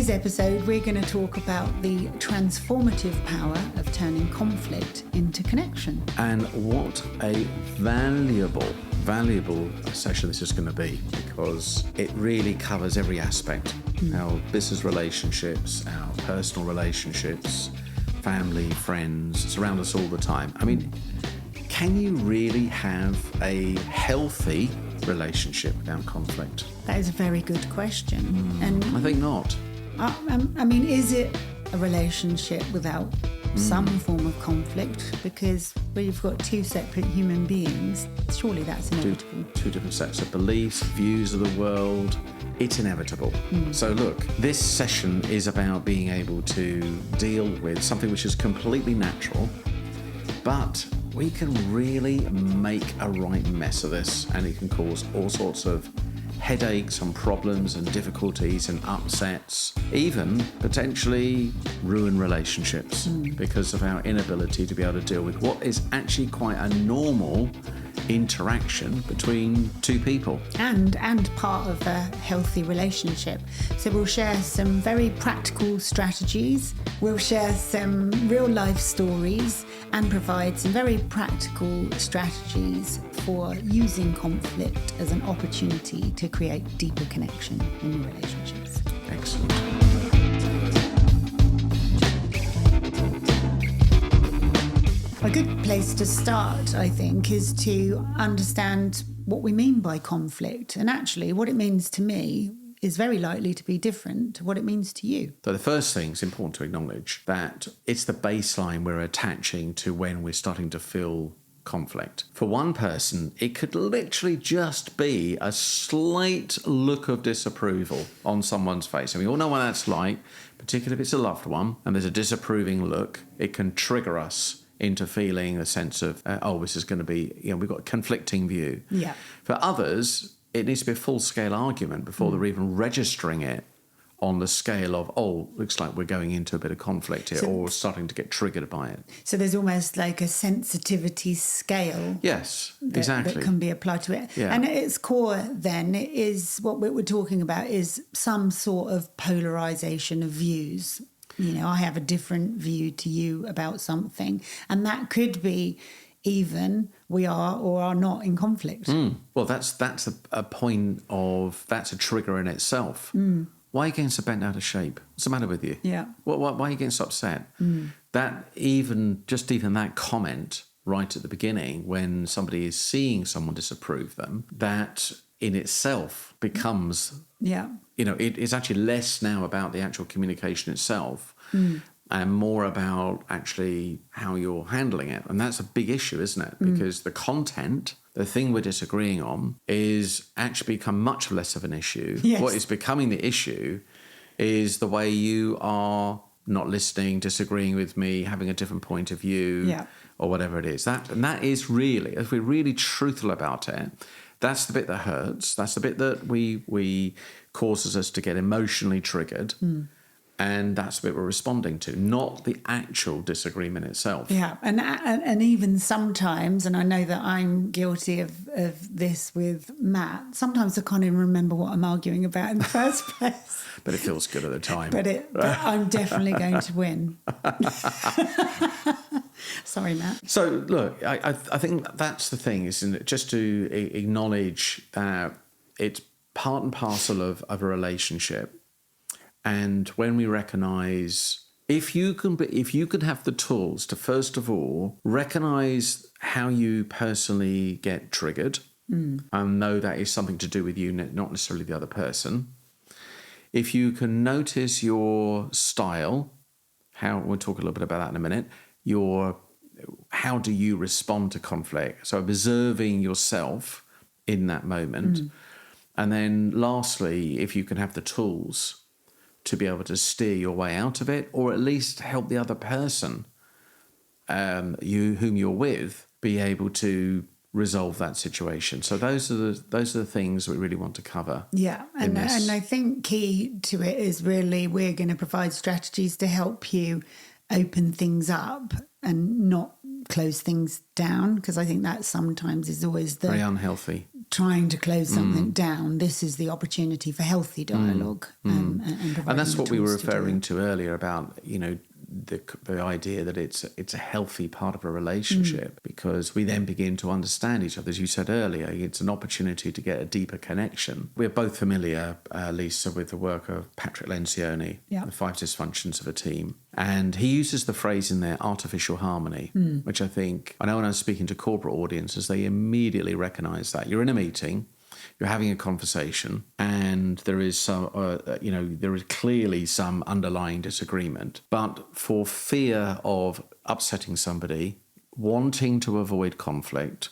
today's episode, we're going to talk about the transformative power of turning conflict into connection. And what a valuable session this is going to be, because it really covers every aspect. Our business relationships, our personal relationships, family, friends, surround us all the time. I mean, can you really have a healthy relationship without conflict? That is a very good question. And I think not. I mean, is it a relationship without some form of conflict? Because we've got two separate human beings. Surely that's inevitable. Two different sets of beliefs, views of the world. It's inevitable. So look, this session is about being able to deal with something which is completely natural, but we can really make a right mess of this, and it can cause all sorts of headaches and problems and difficulties and upsets, even potentially ruin relationships because of our inability to be able to deal with what is actually quite a normal interaction between two people. And part of a healthy relationship. So we'll share some very practical strategies. We'll share some real life stories and provide some very practical strategies for using conflict as an opportunity to create deeper connection in your relationships. Excellent. A good place to start, I think, is to understand what we mean by conflict. And actually, what it means to me is very likely to be different to what it means to you. So the first thing is important to acknowledge that it's the baseline we're attaching to when we're starting to feel conflict. For one person, it could literally just be a slight look of disapproval on someone's face. And we all know what that's like, particularly if it's a loved one and there's a disapproving look. It can trigger us into feeling a sense of, this is going to be, we've got a conflicting view. Yeah. For others, it needs to be a full-scale argument before they're even registering it on the scale of, looks like we're going into a bit of conflict here, or starting to get triggered by it. So there's almost like a sensitivity scale. Yes, exactly. That can be applied to it. Yeah. And at its core then is what we're talking about is some sort of polarization of views. I have a different view to you about something. And that could be even we are or are not in conflict. Well, that's a point of, that's a trigger in itself. Why are you getting so bent out of shape? What's the matter with you? Yeah. Why are you getting so upset? That even that comment right at the beginning, when somebody is seeing someone disapprove them, that in itself becomes, it is actually less now about the actual communication itself and more about actually how you're handling it. And that's a big issue, isn't it? Because the content, the thing we're disagreeing on, is actually become much less of an issue. Yes. What is becoming the issue is the way you are not listening, disagreeing with me, having a different point of view, or whatever it is. That is really, if we're really truthful about it, that's the bit that hurts. That's the bit that we causes us to get emotionally triggered. And that's the bit we're responding to, not the actual disagreement itself. Yeah, and even sometimes, and I know that I'm guilty of this with Matt, sometimes I can't even remember what I'm arguing about in the first place. But it feels good at the time. But I'm definitely going to win. Sorry, Matt. So, look, I think that's the thing, isn't it? Just to acknowledge that it's part and parcel of a relationship. And when we recognise, if you can have the tools to, first of all, recognise how you personally get triggered and know that is something to do with you, not necessarily the other person. If you can notice your style, we'll talk a little bit about that in a minute, how do you respond to conflict? So observing yourself in that moment. And then lastly, if you can have the tools to be able to steer your way out of it, or at least help the other person, whom you're with, be able to resolve that situation. So those are the things we really want to cover. Yeah, and I think key to it is really we're going to provide strategies to help you open things up and not close things down, because I think that sometimes is always the very unhealthy trying to close something down. This is the opportunity for healthy dialogue. And that's what we were tools to do referring it. to earlier about, the idea that it's a healthy part of a relationship, because we then begin to understand each other. As you said earlier, it's an opportunity to get a deeper connection. We're both familiar, Lisa, with the work of Patrick Lencioni, Yeah. The 5 Dysfunctions of a Team. And he uses the phrase in there, artificial harmony, which I know when I was speaking to corporate audiences, they immediately recognise that. You're in a meeting, you're having a conversation, and there is there is clearly some underlying disagreement. But for fear of upsetting somebody, wanting to avoid conflict,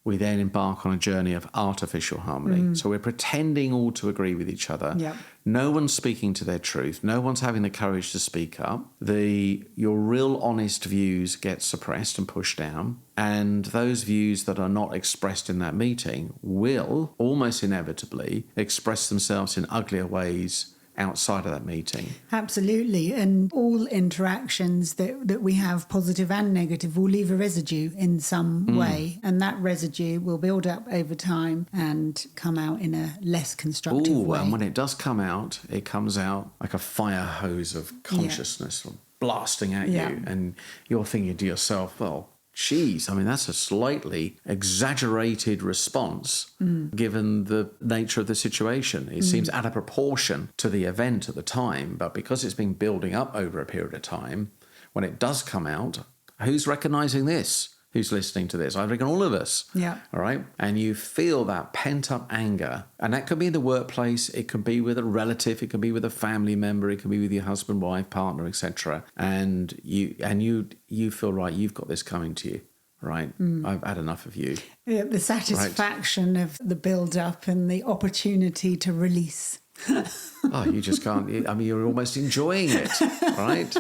we then embark on a journey of artificial harmony. So we're pretending all to agree with each other. Yep. No one's speaking to their truth. No one's having the courage to speak up. Your real honest views get suppressed and pushed down. And those views that are not expressed in that meeting will almost inevitably express themselves in uglier ways outside of that meeting. Absolutely. And all interactions that we have, positive and negative, will leave a residue in some way. And that residue will build up over time and come out in a less constructive way. And when it does come out, it comes out like a fire hose of consciousness blasting at you. And you're thinking to yourself, well, geez, that's a slightly exaggerated response given the nature of the situation. It seems out of proportion to the event at the time, but because it's been building up over a period of time, when it does come out, who's recognising this? Who's listening to this? I reckon all of us. Yeah. All right. And you feel that pent-up anger. And that could be in the workplace. It could be with a relative. It could be with a family member. It could be with your husband, wife, partner, etc. And you feel, right, you've got this coming to you. Right. I've had enough of you. Yeah, the satisfaction of the build-up and the opportunity to release. You just can't. You're almost enjoying it. Right.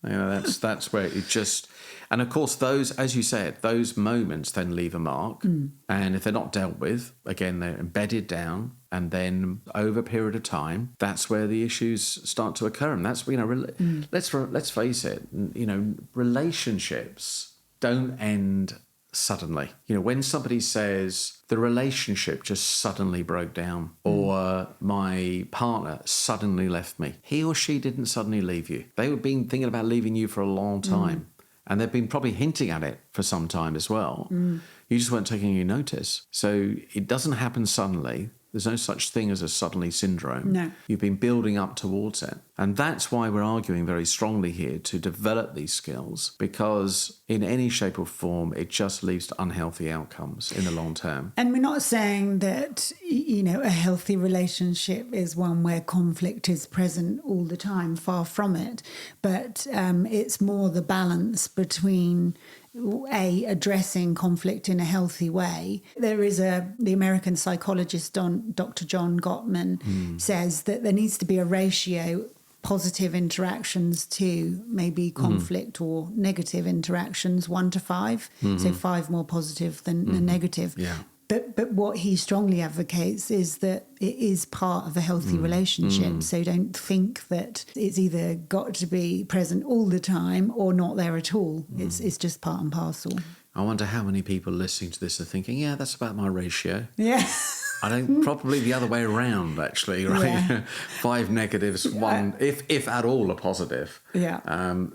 That's where it just... And of course, those, as you said, those moments then leave a mark. And if they're not dealt with, again, they're embedded down. And then over a period of time, that's where the issues start to occur. And that's, let's face it, relationships don't end suddenly. When somebody says the relationship just suddenly broke down, or my partner suddenly left me, he or she didn't suddenly leave you. They were been thinking about leaving you for a long time. And they've been probably hinting at it for some time as well. You just weren't taking any notice. So it doesn't happen suddenly. There's no such thing as a suddenly syndrome. No. You've been building up towards it. And that's why we're arguing very strongly here to develop these skills, because in any shape or form, it just leads to unhealthy outcomes in the long term. And we're not saying that, a healthy relationship is one where conflict is present all the time, far from it. But it's more the balance between addressing conflict in a healthy way. There is the American psychologist Dr. John Gottman says that there needs to be a ratio, positive interactions to maybe conflict or negative interactions, 1 to 5. So 5 more positive than negative. Yeah. But what he strongly advocates is that it is part of a healthy relationship. So don't think that it's either got to be present all the time or not there at all. It's just part and parcel. I wonder how many people listening to this are thinking, yeah, that's about my ratio. Yeah. I think probably the other way around, actually, right? Yeah. 5 negatives, 1, if at all, a positive. Yeah.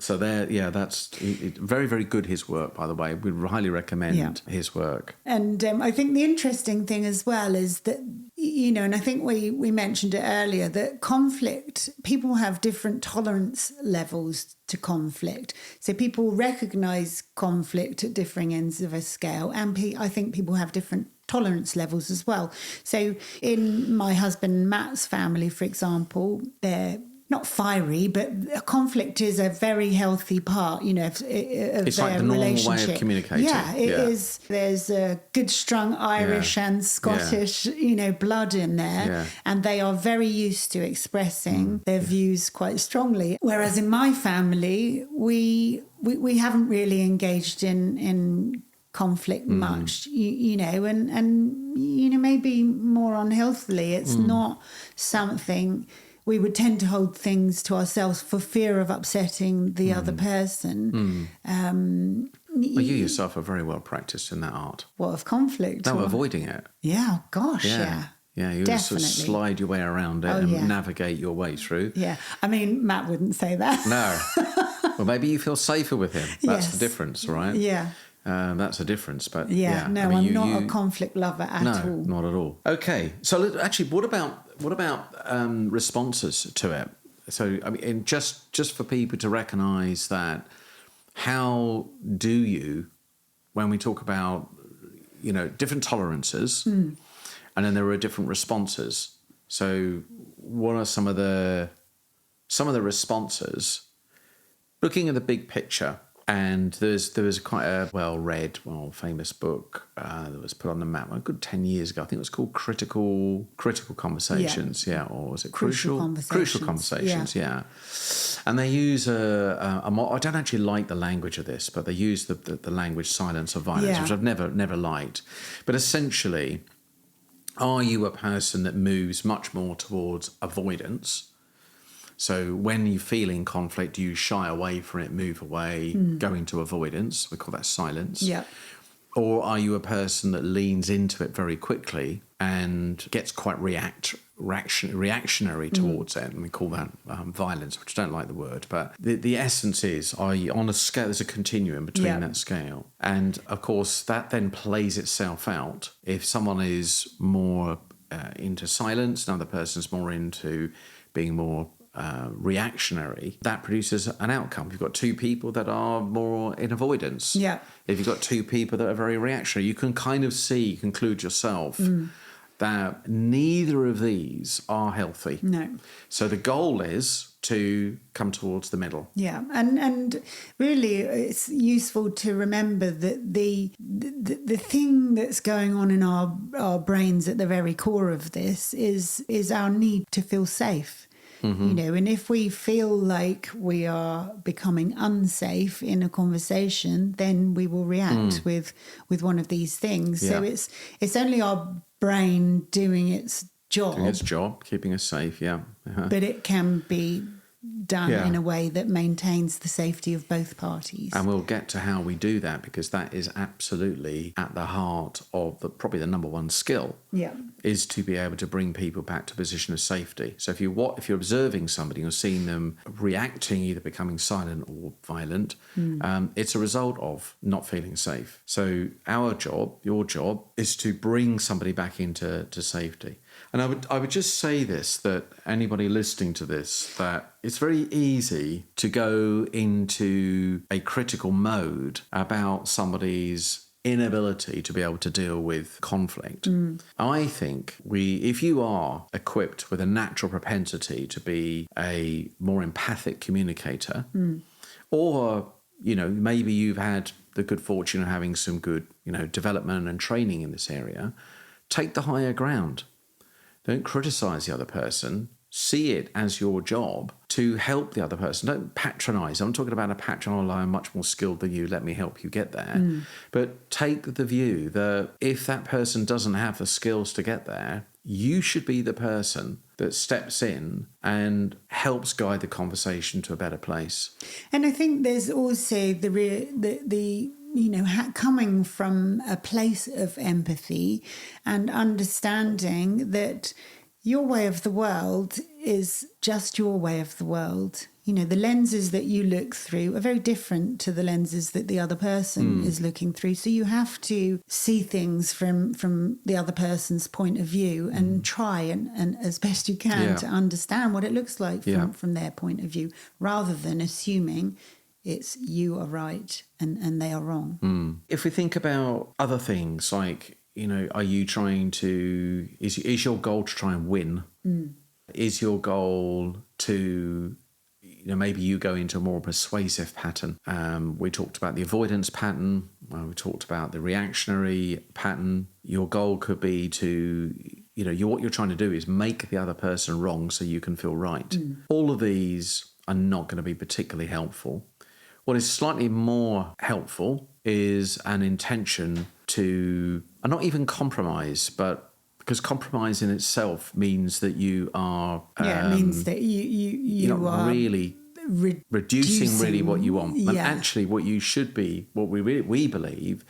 So that's very, very good, his work, by the way. We'd highly recommend his work. And I think the interesting thing as well is that, and I think we mentioned it earlier, that conflict, people have different tolerance levels to conflict. So people recognise conflict at differing ends of a scale. And I think people have different tolerance levels as well. So in my husband Matt's family, for example, they're not fiery, but conflict is a very healthy part, of it's their like the normal relationship. way of communicating. Yeah, it is. There's a good strong Irish and Scottish, blood in there. Yeah. And they are very used to expressing their views quite strongly. Whereas in my family, we haven't really engaged in conflict much, and maybe more unhealthily. It's not something we would tend to hold things to ourselves for fear of upsetting the other person. Well, you yourself are very well practiced in that art. What, of conflict? No, or... abiling it. Yeah, gosh, yeah. Yeah, you just sort of slide your way around it and navigate your way through. Yeah, I mean, Matt wouldn't say that. No. Well, maybe you feel safer with him. That's the difference, right? Yeah. That's a difference. But no, I mean, I'm not a conflict lover at all. No, not at all. Okay, so actually, what about responses to it? So, I mean, just for people to recognise that, how do you, when we talk about, different tolerances, and then there are different responses. So, what are some of the responses? Looking at the big picture, and there was quite a well-read, famous book that was put on the map a good 10 years ago. I think it was called Critical Conversations, or was it Crucial Conversations, yeah. And they use a I don't actually like the language of this, but they use the language silence or violence, which I've never liked. But essentially, are you a person that moves much more towards avoidance? So when you feel in conflict, do you shy away from it, move away, go into avoidance? We call that silence. Yeah. Or are you a person that leans into it very quickly and gets quite reactionary towards it? And we call that violence, which I don't like the word. But the essence is, are you on a scale? There's a continuum between that scale. And, of course, that then plays itself out. If someone is more into silence, another person's more into being more reactionary, that produces an outcome. You've got two people that are more in avoidance. Yeah. If you've got two people that are very reactionary, you can kind of conclude yourself that neither of these are healthy. No. So the goal is to come towards the middle. Yeah, and really it's useful to remember that the thing that's going on in our brains at the very core of this is our need to feel safe. Mm-hmm. And if we feel like we are becoming unsafe in a conversation, then we will react with one of these things. Yeah. So it's only our brain doing its job. Keeping us safe, yeah. Uh-huh. But it can be done in a way that maintains the safety of both parties. And we'll get to how we do that, because that is absolutely at the heart of probably the number one skill. Yeah. Is to be able to bring people back to a position of safety. So if you're observing somebody, you're seeing them reacting, either becoming silent or violent, it's a result of not feeling safe. So our job, your job, is to bring somebody back into safety. And I would just say this, that anybody listening to this, that it's very easy to go into a critical mode about somebody's inability to be able to deal with conflict. I think if you are equipped with a natural propensity to be a more empathic communicator, or, maybe you've had the good fortune of having some good, development and training in this area, take the higher ground. Don't criticise the other person. See it as your job to help the other person. Don't patronise. I'm talking about a patron, I'm much more skilled than you, let me help you get there. But take the view that if that person doesn't have the skills to get there, you should be the person that steps in and helps guide the conversation to a better place. And I think there's also coming from a place of empathy and understanding that your way of the world is just your way of the world. The lenses that you look through are very different to the lenses that the other person is looking through. So you have to see things from the other person's point of view and try and as best you can to understand what it looks like from their point of view, rather than assuming it's you are right and they are wrong. If we think about other things like, are you trying to, is your goal to try and win? Is your goal to, maybe you go into a more persuasive pattern? We talked about the avoidance pattern. We talked about the reactionary pattern. Your goal could be to, what you're trying to do is make the other person wrong so you can feel right. All of these are not going to be particularly helpful. What is slightly more helpful is an intention to, and not even compromise, but because compromise in itself means that you are... it means that you you're not are really reducing really what you want. And Yeah. actually what you should be, what we believe,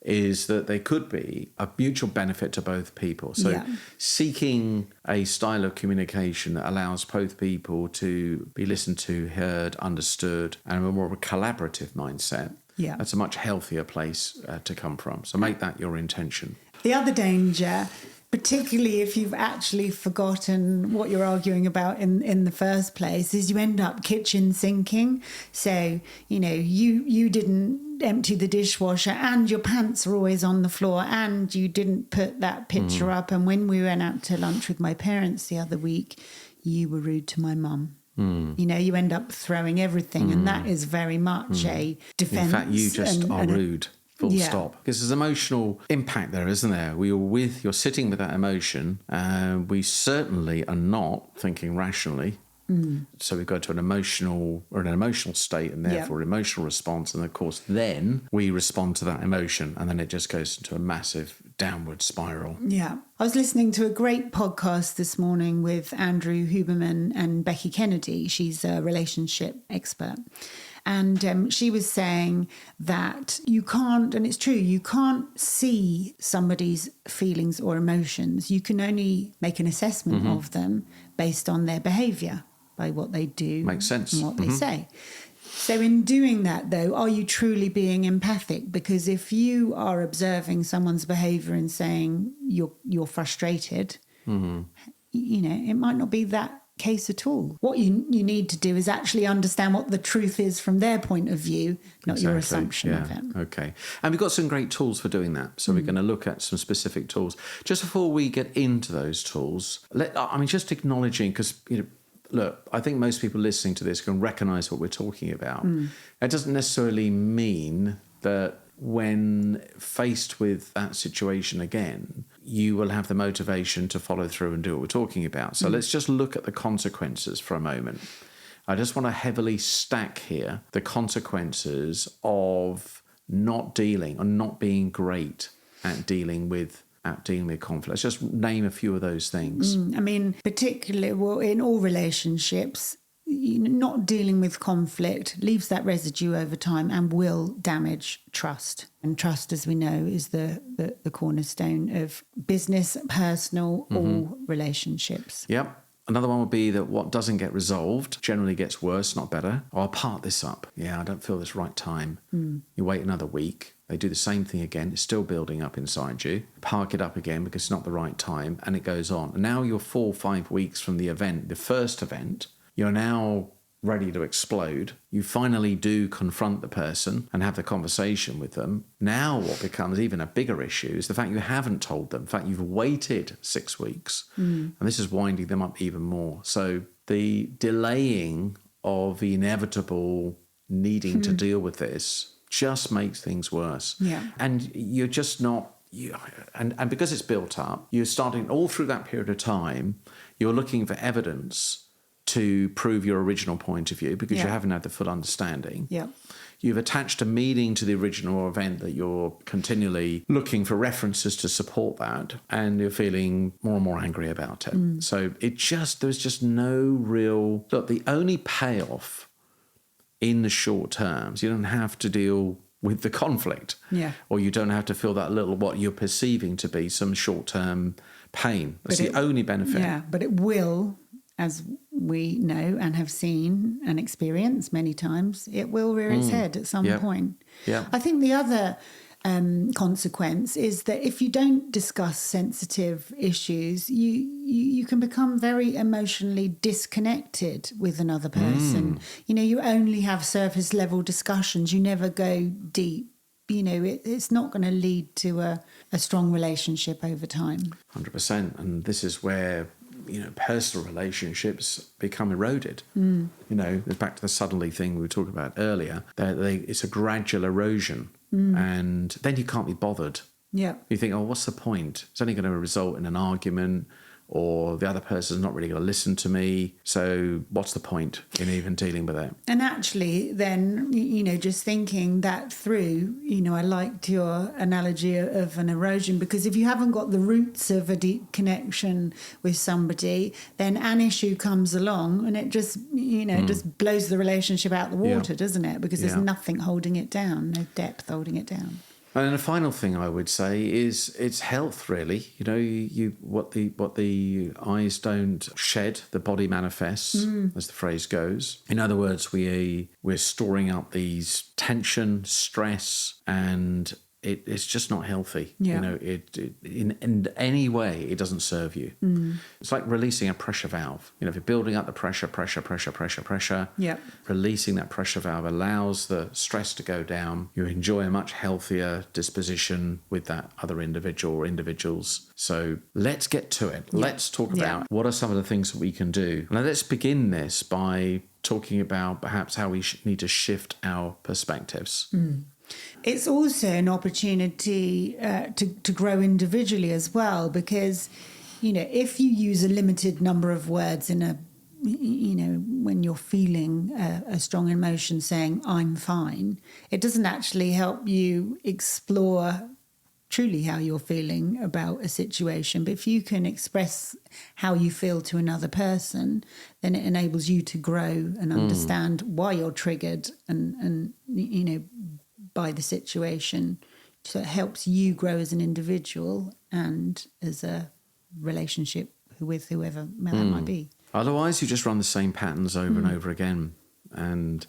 is that they could be a mutual benefit to both people. So Yeah. seeking a style of communication that allows both people to be listened to, heard, understood, and a more of a collaborative mindset. Yeah. That's a much healthier place to come from. So make that your intention. The other danger, particularly if you've actually forgotten what you're arguing about in the first place, is you end up kitchen sinking. So, you didn't empty the dishwasher and your pants are always on the floor and you didn't put that picture up. And when we went out to lunch with my parents the other week, you were rude to my mum. You end up throwing everything, and that is very much a defence. In fact, you just are rude. Full stop. Because there's emotional impact there, isn't there? You're sitting with that emotion. We certainly are not thinking rationally. So we go to an emotional state, and therefore an emotional response. And of course, then we respond to that emotion, and then it just goes into a massive downward spiral. Yeah. I was listening to a great podcast this morning with Andrew Huberman and Becky Kennedy. She's a relationship expert. And she was saying that you can't, and it's true, you can't see somebody's feelings or emotions. You can only make an assessment of them based on their behaviour, by what they do. Makes sense. And what they say. So in doing that, though, are you truly being empathic? Because if you are observing someone's behaviour and saying you're frustrated, it might not be that case at all. What you need to do is actually understand what the truth is from their point of view, not your assumption of it. Okay. And we've got some great tools for doing that. So we're going to look at some specific tools. Just before we get into those tools, just acknowledging, because, look, I think most people listening to this can recognise what we're talking about. It doesn't necessarily mean that when faced with that situation again, you will have the motivation to follow through and do what we're talking about. So let's just look at the consequences for a moment. I just want to heavily stack here the consequences of not dealing or not being great at dealing with conflict. Let's just name a few of those things. Particularly, in all relationships, not dealing with conflict leaves that residue over time and will damage trust. And trust, as we know, is the cornerstone of business, personal, all relationships. Yep. Another one would be that what doesn't get resolved generally gets worse, not better. I'll part this up. Yeah, I don't feel this right time. You wait another week. They do the same thing again. It's still building up inside you. Park it up again because it's not the right time. And it goes on. And now you're 4 or 5 weeks from the first event. You're now ready to explode. You finally do confront the person and have the conversation with them. Now what becomes even a bigger issue is the fact you haven't told them. In fact, you've waited 6 weeks. And this is winding them up even more. So the delaying of the inevitable needing to deal with this just makes things worse. Yeah. And you're just not... And because it's built up, you're starting all through that period of time, you're looking for evidence to prove your original point of view because you haven't had the full understanding. Yeah. You've attached a meaning to the original event that you're continually looking for references to support that, and you're feeling more and more angry about it. So there's just no real... Look, the only payoff in the short terms, you don't have to deal with the conflict. Yeah. Or you don't have to feel that little, what you're perceiving to be some short-term pain. That's the only benefit. Yeah, but it will, as we know and have seen and experienced many times, it will rear its head at some point. Yeah. I think the other consequence is that if you don't discuss sensitive issues, you can become very emotionally disconnected with another person. You only have surface level discussions. You never go deep. It's not going to lead to a strong relationship over time. 100%. And this is where personal relationships become eroded. Back to the suddenly thing we were talking about earlier. It's a gradual erosion, and then you can't be bothered. Yeah. You think, what's the point? It's only going to result in an argument, or the other person's not really going to listen to me. So what's the point in even dealing with it? And actually then, just thinking that through, I liked your analogy of an erosion, because if you haven't got the roots of a deep connection with somebody, then an issue comes along and it just, just blows the relationship out the water, doesn't it? Because there's nothing holding it down, no depth holding it down. And then the final thing I would say is it's health, really. What the eyes don't shed, the body manifests, as the phrase goes. In other words, we're storing up these tension, stress, and it's just not healthy. Yeah. In any way, it doesn't serve you. It's like releasing a pressure valve. If you're building up the pressure, releasing that pressure valve allows the stress to go down. You enjoy a much healthier disposition with that other individual or individuals. So let's get to it. Let's talk about what are some of the things that we can do. Now, let's begin this by talking about perhaps how we need to shift our perspectives. It's also an opportunity to grow individually as well, because, if you use a limited number of words in when you're feeling a strong emotion saying, I'm fine, it doesn't actually help you explore truly how you're feeling about a situation. But if you can express how you feel to another person, then it enables you to grow and understand why you're triggered and by the situation. So it helps you grow as an individual and as a relationship with whoever that might be. Otherwise, you just run the same patterns over and over again. And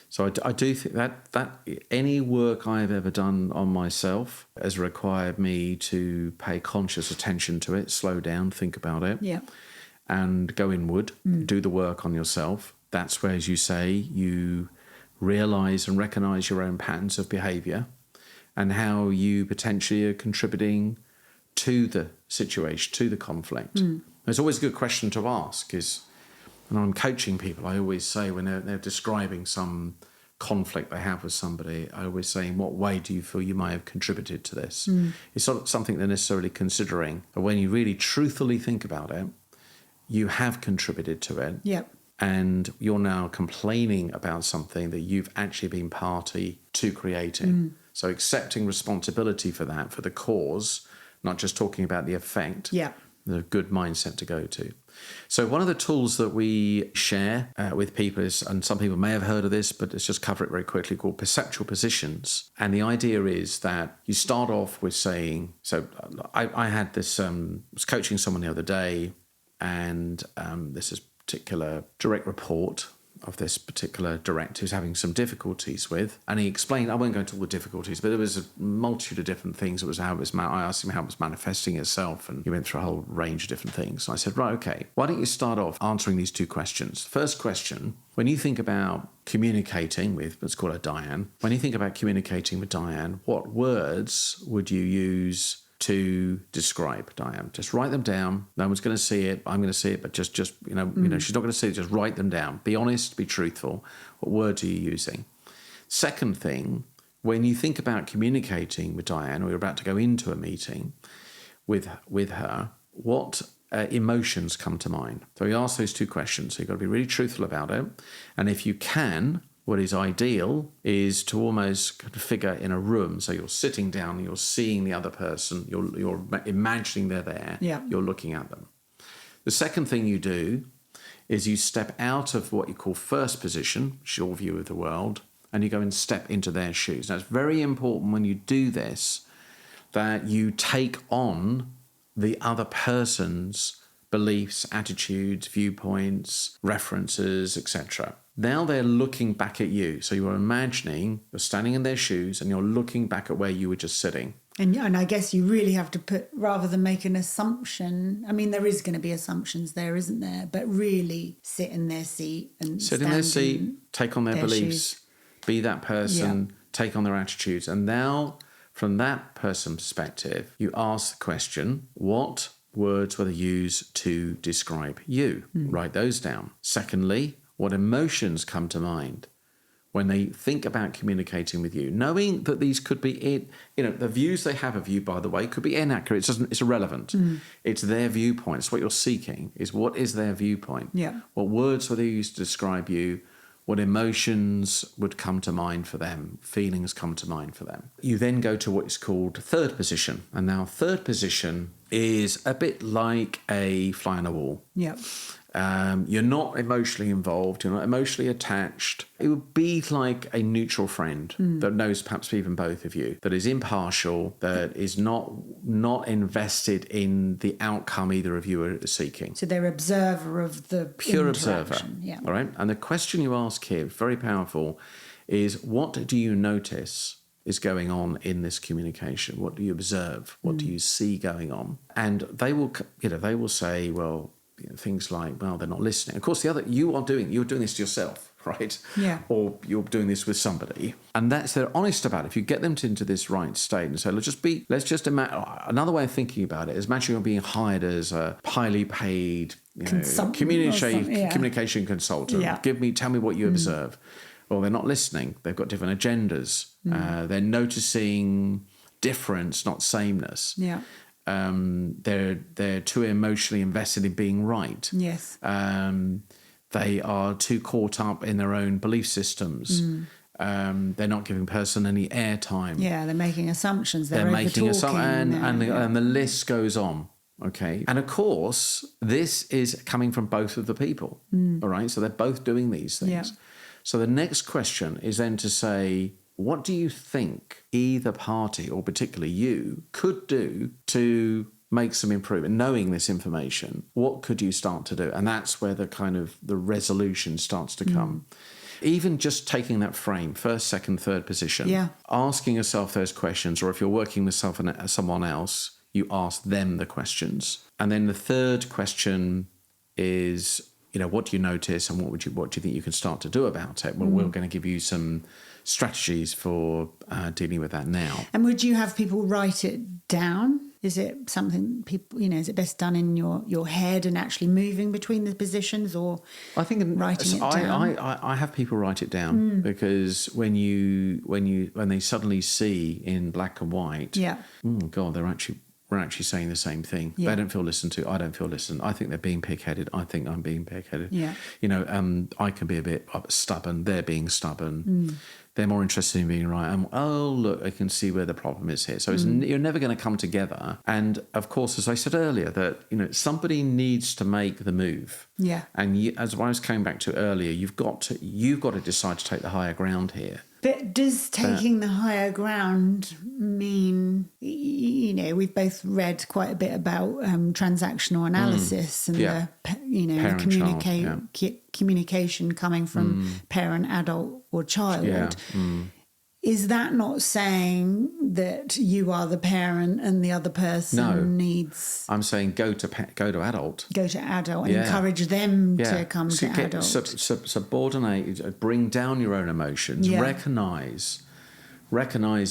so I do think that any work I've ever done on myself has required me to pay conscious attention to it, slow down, think about it, and go inward, do the work on yourself. That's where, as you say, you realize and recognize your own patterns of behavior and how you potentially are contributing to the situation, to the conflict. It's always a good question to ask is, when I'm coaching people, I always say when they're describing some conflict they have with somebody, I always say, in what way do you feel you might have contributed to this? It's not something they're necessarily considering, but when you really truthfully think about it, you have contributed to it. Yep. And you're now complaining about something that you've actually been party to creating. So accepting responsibility for that, for the cause, not just talking about the effect, the good mindset to go to. So one of the tools that we share with people is, and some people may have heard of this, but let's just cover it very quickly, called perceptual positions. And the idea is that you start off with saying, so I had this, was coaching someone the other day, and this is particular direct report of this particular director who's having some difficulties with, and he explained, I won't go into all the difficulties, but there was a multitude of different things. It was how it was, I asked him how it was manifesting itself, and he went through a whole range of different things. So I said, right, okay, why don't you start off answering these two questions? First question, when you think about communicating with, let's call her Diane, when you think about communicating with Diane, what words would you use to describe Diane? Just write them down. No one's going to see it. I'm going to see it, but just she's not going to see it. Just write them down. Be honest, be truthful. What words are you using? Second thing, when you think about communicating with Diane, or you're about to go into a meeting with her, what emotions come to mind? So you ask those two questions. So you've got to be really truthful about it. And if you can, what is ideal is to almost configure in a room. So you're sitting down, you're seeing the other person, you're imagining they're there, you're looking at them. The second thing you do is you step out of what you call first position, which is your view of the world, and you go and step into their shoes. Now, it's very important when you do this that you take on the other person's beliefs, attitudes, viewpoints, references, etc. Now they're looking back at you. So you're imagining you're standing in their shoes and you're looking back at where you were just sitting. And I guess you really have to put, rather than make an assumption, I mean, there is going to be assumptions there, isn't there? But really sit in their seat and sit in their seat, take on their beliefs, shoes. Be that person, take on their attitudes. And now, from that person's perspective, you ask the question, what words will they use to describe you? Write those down. Secondly, what emotions come to mind when they think about communicating with you, knowing that these could be, the views they have of you, by the way, could be inaccurate. It's irrelevant. It's their viewpoint. It's what you're seeking, is what is their viewpoint. Yeah. What words will they use to describe you? What emotions would come to mind for them? Feelings come to mind for them. You then go to what is called third position. And now third position is a bit like a fly on a wall. Yeah. You're not emotionally involved. You're not emotionally attached. It would be like a neutral friend that knows perhaps even both of you, that is impartial, that is not invested in the outcome either of you are seeking. So they're observer of the Pure observer. Yeah. All right. And the question you ask here, very powerful, is what do you notice is going on in this communication? What do you observe? What do you see going on? And they will say, well, things like, well, they're not listening. Of course, you're doing this to yourself, right? Yeah. Or you're doing this with somebody. And they're honest about it. If you get them into this right state and say, let's just imagine, another way of thinking about it is imagine you're being hired as a highly paid communication consultant. Yeah. Tell me what you observe. Well, they're not listening. They've got different agendas. They're noticing difference, not sameness. Yeah. They're too emotionally invested in being right. Yes. They are too caught up in their own belief systems. They're not giving person any airtime. Yeah, they're making assumptions. They're making assumptions, and the list goes on. Okay. And of course, this is coming from both of the people. All right. So they're both doing these things. Yeah. So the next question is then to say, what do you think either party, or particularly you, could do to make some improvement? Knowing this information, what could you start to do? And that's where the resolution starts to come. Even just taking that frame, first, second, third position, asking yourself those questions, or if you're working with someone else, you ask them the questions. And then the third question is, what do you notice, and what do you think you can start to do about it? Well, we're going to give you some strategies for dealing with that now. And would you have people write it down? Is it something people, is it best done in your head and actually moving between the positions, or I think writing it down? I have people write it down because when they suddenly see in black and white, God, we're actually saying the same thing. Yeah. They don't feel listened to. I don't feel listened. I think they're being pig-headed. I think I'm being pig-headed. Yeah. I can be a bit stubborn. They're being stubborn. They're more interested in being right. Look, I can see where the problem is here. So you're never going to come together. And of course, as I said earlier, that somebody needs to make the move. Yeah. And as I was coming back to earlier, you've got to decide to take the higher ground here. But does taking the higher ground mean, we've both read quite a bit about transactional analysis and communication coming from parent, adult or child. Yeah. Is that not saying that you are the parent and the other person needs? I'm saying go to adult. Go to adult and encourage them to come to adult. Subordinate, bring down your own emotions. Yeah. Recognize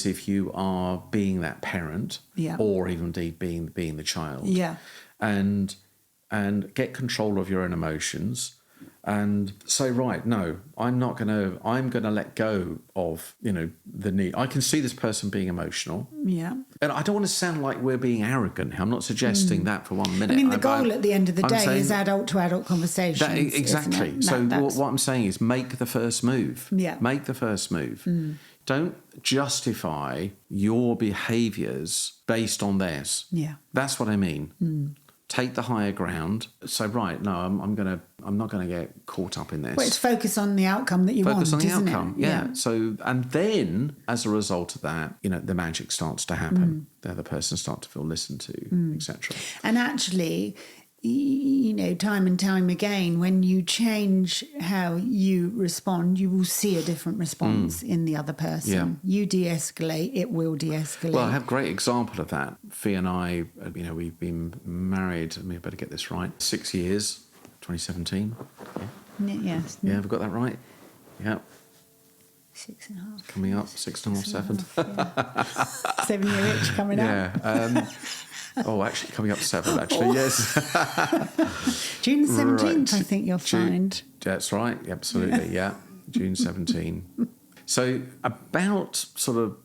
if you are being that parent, or even indeed being the child. Yeah. And get control of your own emotions. And say, right, no, I'm going to let go of, the need. I can see this person being emotional. Yeah. And I don't want to sound like we're being arrogant. I'm not suggesting that for 1 minute. I mean, the goal at the end of the day is adult to adult conversations. Exactly. So what I'm saying is make the first move. Yeah. Make the first move. Don't justify your behaviours based on theirs. Yeah. That's what I mean. Take the higher ground. So right, no, I'm not going to get caught up in this. Well, it's focus on the outcome that you want. Focus on the isn't outcome, it? yeah. So, and then as a result of that, the magic starts to happen. The other person starts to feel listened to, etc. And actually, time and time again, when you change how you respond, you will see a different response in the other person. Yeah. You de-escalate, it will de-escalate. Well, I have a great example of that. Fee and I, we've been married, I better get this right, 6 years, 2017. Yes. Yeah, have I got that right? Yeah. 6.5. Coming up, 6.5, 7. 7-year itch coming up. Yeah. Actually, coming up to 7, actually, yes. June the 17th, Right. I think you'll find. That's right, absolutely, yeah. June 17. So about sort of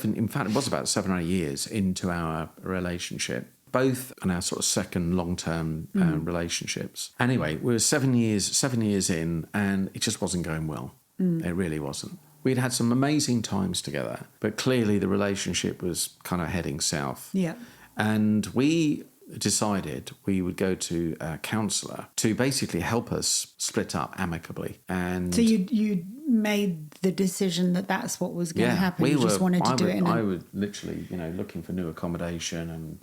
in fact, it was about 7 or 8 years into our relationship, both in our sort of second long-term relationships. Anyway, we were 7 years in, and it just wasn't going well. It really wasn't. We'd had some amazing times together, but clearly the relationship was kind of heading south. Yeah. And we decided we would go to a counsellor to basically help us split up amicably. And so you made the decision that that's what was going to happen. You just wanted to do it. I was literally, looking for new accommodation, and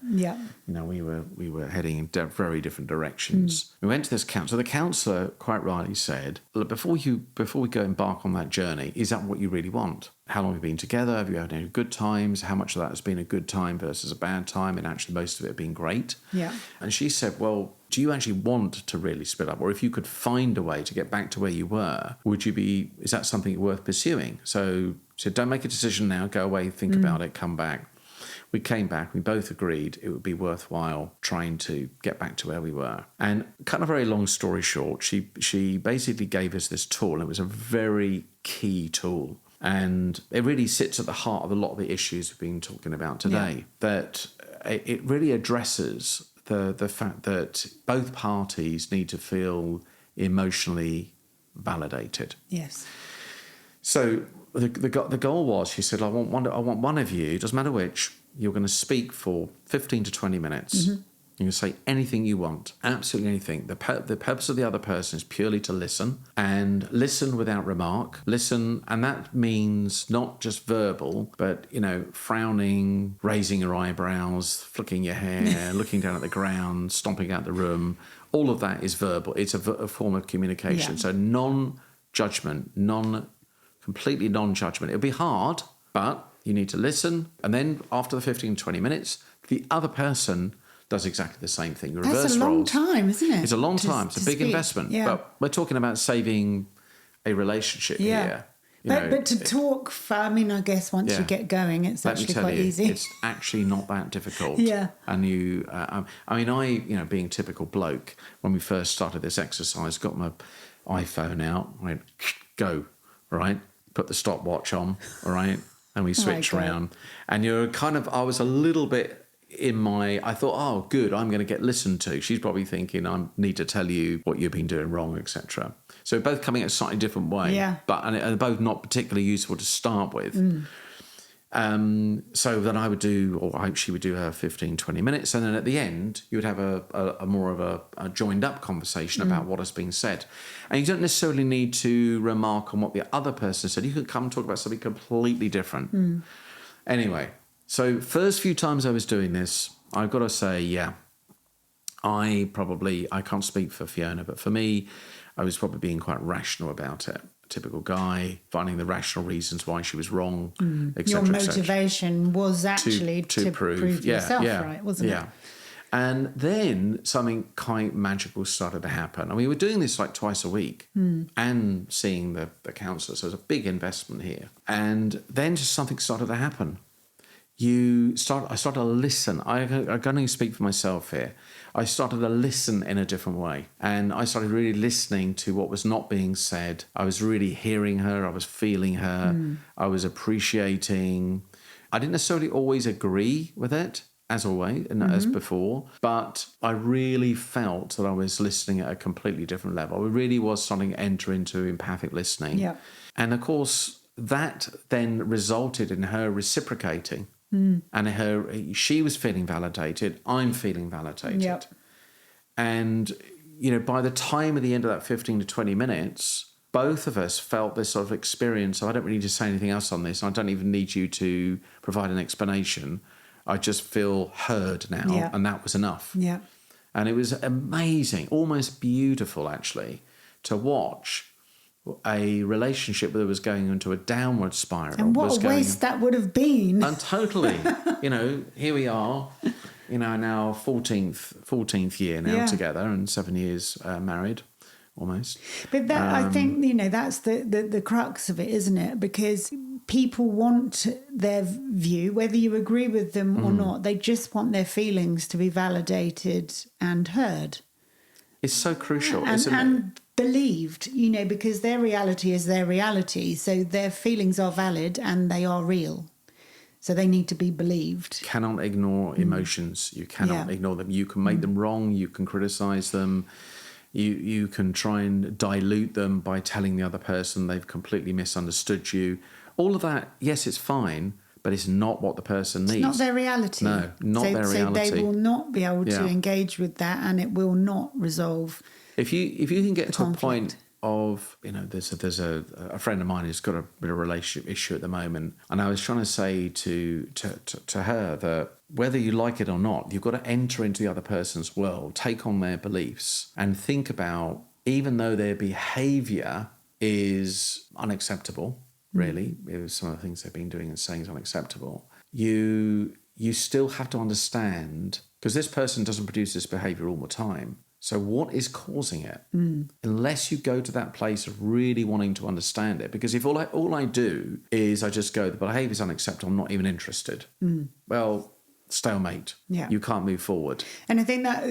we were heading in very different directions. We went to this counsellor. The counsellor quite rightly said, "Look, before we go embark on that journey, is that what you really want? How long have you been together? Have you had any good times? How much of that has been a good time versus a bad time? And actually, most of it have been great." Yeah. And she said, "Well, do you actually want to really split up? Or if you could find a way to get back to where you were, is that something worth pursuing?" So she said, "Don't make a decision now. Go away, think about it, come back." We came back. We both agreed it would be worthwhile trying to get back to where we were. And cut a very long story short, she basically gave us this tool. It was a very key tool. And it really sits at the heart of a lot of the issues we've been talking about today. That it really addresses the fact that both parties need to feel emotionally validated. Yes. So the goal was, she said, I want one of you, doesn't matter which, you're going to speak for 15 to 20 minutes. You can say anything you want, absolutely anything. The purpose of the other person is purely to listen, and listen without remark. Listen, and that means not just verbal, but, frowning, raising your eyebrows, flicking your hair, looking down at the ground, stomping out the room. All of that is verbal. It's a form of communication. Yeah. So non-judgment, completely non-judgment. It'll be hard, but you need to listen. And then after the 15, 20 minutes, the other person does exactly the same thing. That's a long time, isn't it? It's a long time. It's a big investment. Yeah. But we're talking about saving a relationship here. But to talk for, I guess once you get going, it's actually quite easy. It's actually not that difficult. Yeah. And being typical bloke, when we first started this exercise, got my iPhone out, went, go, right? Put the stopwatch on, all right? And we switched around. And I was a little bit I thought, oh, good, I'm going to get listened to. She's probably thinking, I need to tell you what you've been doing wrong, etc. So both coming at a slightly different way, and they're both not particularly useful to start with. So then I would do, or I hope she would do her 15, 20 minutes. And then at the end, you would have a more of a joined up conversation about what has been said. And you don't necessarily need to remark on what the other person said. You could come and talk about something completely different. Anyway, so first few times I was doing this, I've got to say, I can't speak for Fiona, but for me, I was probably being quite rational about it. Typical guy, finding the rational reasons why she was wrong, etc. Your motivation was actually to prove yourself right, wasn't it? And then something quite magical started to happen. And we were doing this like twice a week and seeing the counsellor. So it was a big investment here. And then just something started to happen. I started to listen. I'm going to speak for myself here. I started to listen in a different way. And I started really listening to what was not being said. I was really hearing her. I was feeling her. I was appreciating. I didn't necessarily always agree with it, as always, and as before. But I really felt that I was listening at a completely different level. I really was starting to enter into empathic listening. Yeah. And of course, that then resulted in her reciprocating. And she was feeling validated. I'm feeling validated. Yep. And, by the time at the end of that 15 to 20 minutes, both of us felt this sort of experience of, I don't really need to say anything else on this. I don't even need you to provide an explanation. I just feel heard now. And that was enough. Yeah. And it was amazing, almost beautiful, actually, to watch a relationship that was going into a downward spiral. And what a waste that would have been. And totally. Here we are, now 14th year now together, and 7 years married, almost. But that, I think, that's the crux of it, isn't it? Because people want their view, whether you agree with them or not, they just want their feelings to be validated and heard. It's so crucial, isn't it? And believed, you know, because their reality is their reality. So their feelings are valid and they are real. So they need to be believed. You cannot ignore emotions. You cannot ignore them. You can make them wrong. You can criticize them. You can try and dilute them by telling the other person they've completely misunderstood you. All of that, yes, it's fine, but it's not what the person needs. It's not their reality. No, not their reality. So they will not be able to engage with that, and it will not resolve. If you can get to conflict. a point of, you know, there's a friend of mine who's got a bit of a relationship issue at the moment, and I was trying to say to her that whether you like it or not, you've got to enter into the other person's world, take on their beliefs, and think about, even though their behaviour is unacceptable, really, some of the things they've been doing and saying is unacceptable, you still have to understand, because this person doesn't produce this behaviour all the time. So what is causing it? Unless you go to that place of really wanting to understand it. Because if all I do is I just go, the behaviour is unacceptable, I'm not even interested. Well, stalemate. Yeah. You can't move forward. And I think that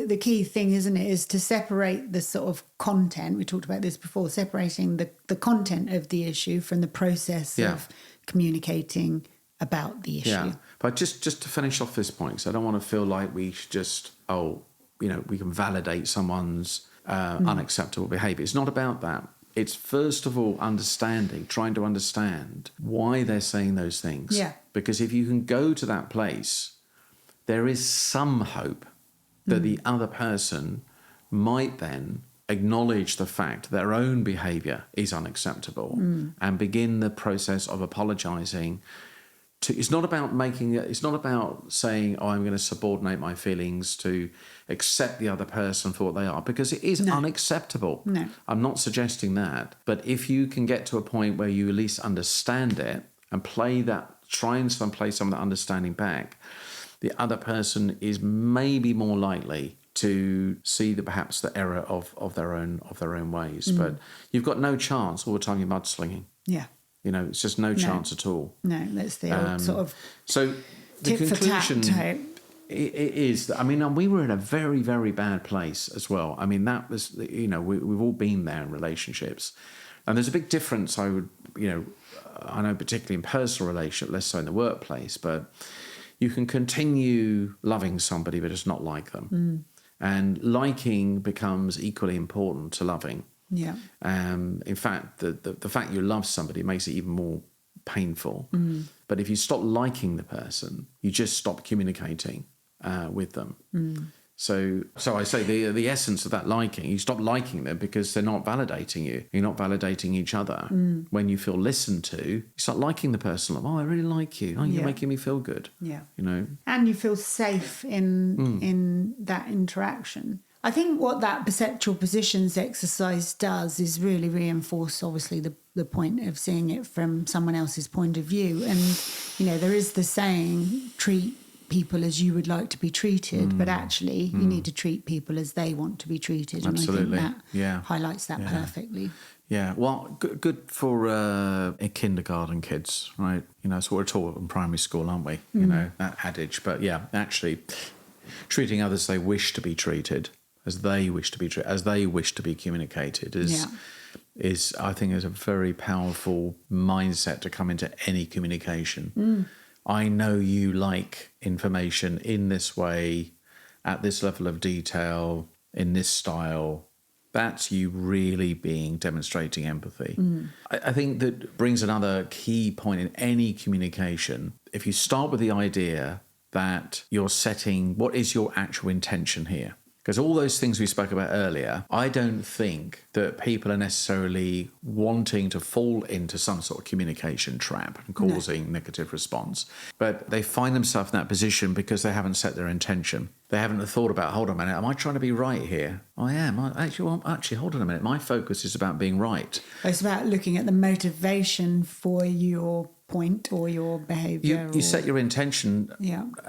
the key thing, isn't it, is to separate the sort of content. We talked about this before, separating the content of the issue from the process of communicating about the issue. Yeah. But just to finish off this point, because I don't want to feel like we should just, we can validate someone's unacceptable behaviour. It's not about that. It's first of all trying to understand why they're saying those things. Yeah. Because if you can go to that place, there is some hope that the other person might then acknowledge the fact their own behaviour is unacceptable and begin the process of apologising. It's not about saying, I'm going to subordinate my feelings to accept the other person for what they are, because it is unacceptable. No. I'm not suggesting that. But if you can get to a point where you at least understand it and try and play some of that understanding back, the other person is maybe more likely to see perhaps the error of their own ways. But you've got no chance all the time you're mudslinging. Yeah. You know, it's just no chance at all. No, that's the old sort of so the conclusion type. It is. I mean, we were in a very, very bad place as well. I mean, that was, we've all been there in relationships. And there's a big difference, I know particularly in personal relationships, less so in the workplace, but you can continue loving somebody but just not like them. And liking becomes equally important to loving. Yeah. In fact, the fact you love somebody makes it even more painful. But if you stop liking the person, you just stop communicating with them. So I say the essence of that liking, you stop liking them because they're not validating you. You're not validating each other. When you feel listened to, you start liking the person. Like, I really like you. You're making me feel good. Yeah. And you feel safe in that interaction. I think what that perceptual positions exercise does is really reinforce, obviously, the point of seeing it from someone else's point of view. And, there is the saying, treat people as you would like to be treated, but actually you need to treat people as they want to be treated. Absolutely. And I think that highlights that perfectly. Yeah, well, good for kindergarten kids, right? That's what we're taught in primary school, aren't we? That adage. But actually treating others they wish to be treated, as they wish to be treated, as they wish to be communicated is I think is a very powerful mindset to come into any communication. I know you like information in this way, at this level of detail, in this style. That's you really demonstrating empathy. I think that brings another key point in any communication. If you start with the idea that you're setting, what is your actual intention here? Because all those things we spoke about earlier, I don't think that people are necessarily wanting to fall into some sort of communication trap and causing negative response. But they find themselves in that position because they haven't set their intention. They haven't thought about, hold on a minute, am I trying to be right here? I am. Actually, hold on a minute. My focus is about being right. It's about looking at the motivation for your point or your behaviour. You set your intention,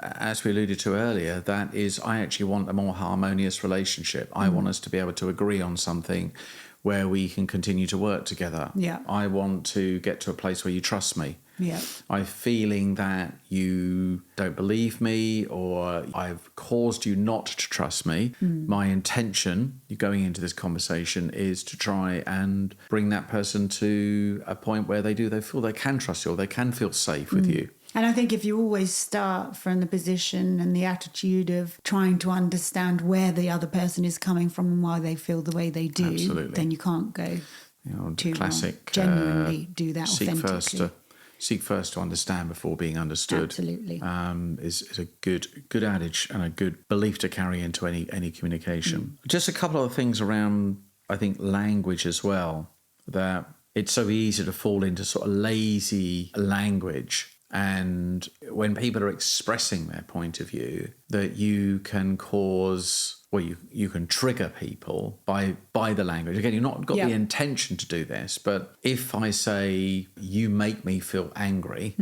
as we alluded to earlier, that is, I actually want a more harmonious relationship. I want us to be able to agree on something where we can continue to work together. I want to get to a place where you trust me. Yeah. I'm feeling that you don't believe me, or I've caused you not to trust me. My intention, going into this conversation, is to try and bring that person to a point where they feel they can trust you, or they can feel safe with you. And I think if you always start from the position and the attitude of trying to understand where the other person is coming from and why they feel the way they do, Absolutely. then you can't go too classic wrong. Genuinely do that authentically. Seek first to understand before being understood. Absolutely. Is a good adage and a good belief to carry into any communication. Just a couple of things around, I think, language as well, that it's so easy to fall into sort of lazy language. And when people are expressing their point of view, that you can you can trigger people by the language. Again, you've not got the intention to do this, but if I say, you make me feel angry,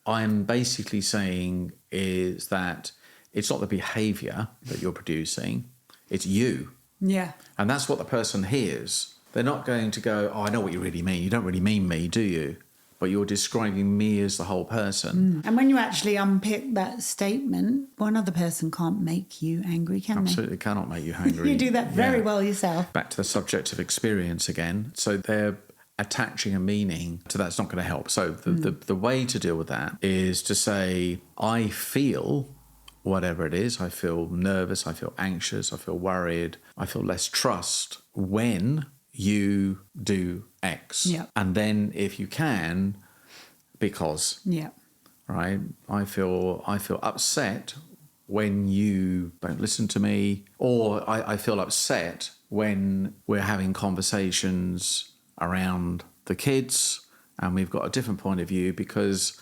I'm basically saying is that it's not the behaviour that you're producing, it's you. Yeah. And that's what the person hears. They're not going to go, oh, I know what you really mean. You don't really mean me, do you? But you're describing me as the whole person. And when you actually unpick that statement, one other person can't make you angry, can Absolutely cannot make you angry. You do that very well yourself. Back to the subjective experience again. So they're attaching a meaning to that's not going to help. So the way to deal with that is to say, I feel whatever it is. I feel nervous, I feel anxious, I feel worried, I feel less trust when you do X. Yeah. And then if you can, because. Yeah. Right? I feel upset when you don't listen to me, or I feel upset when we're having conversations around the kids and we've got a different point of view because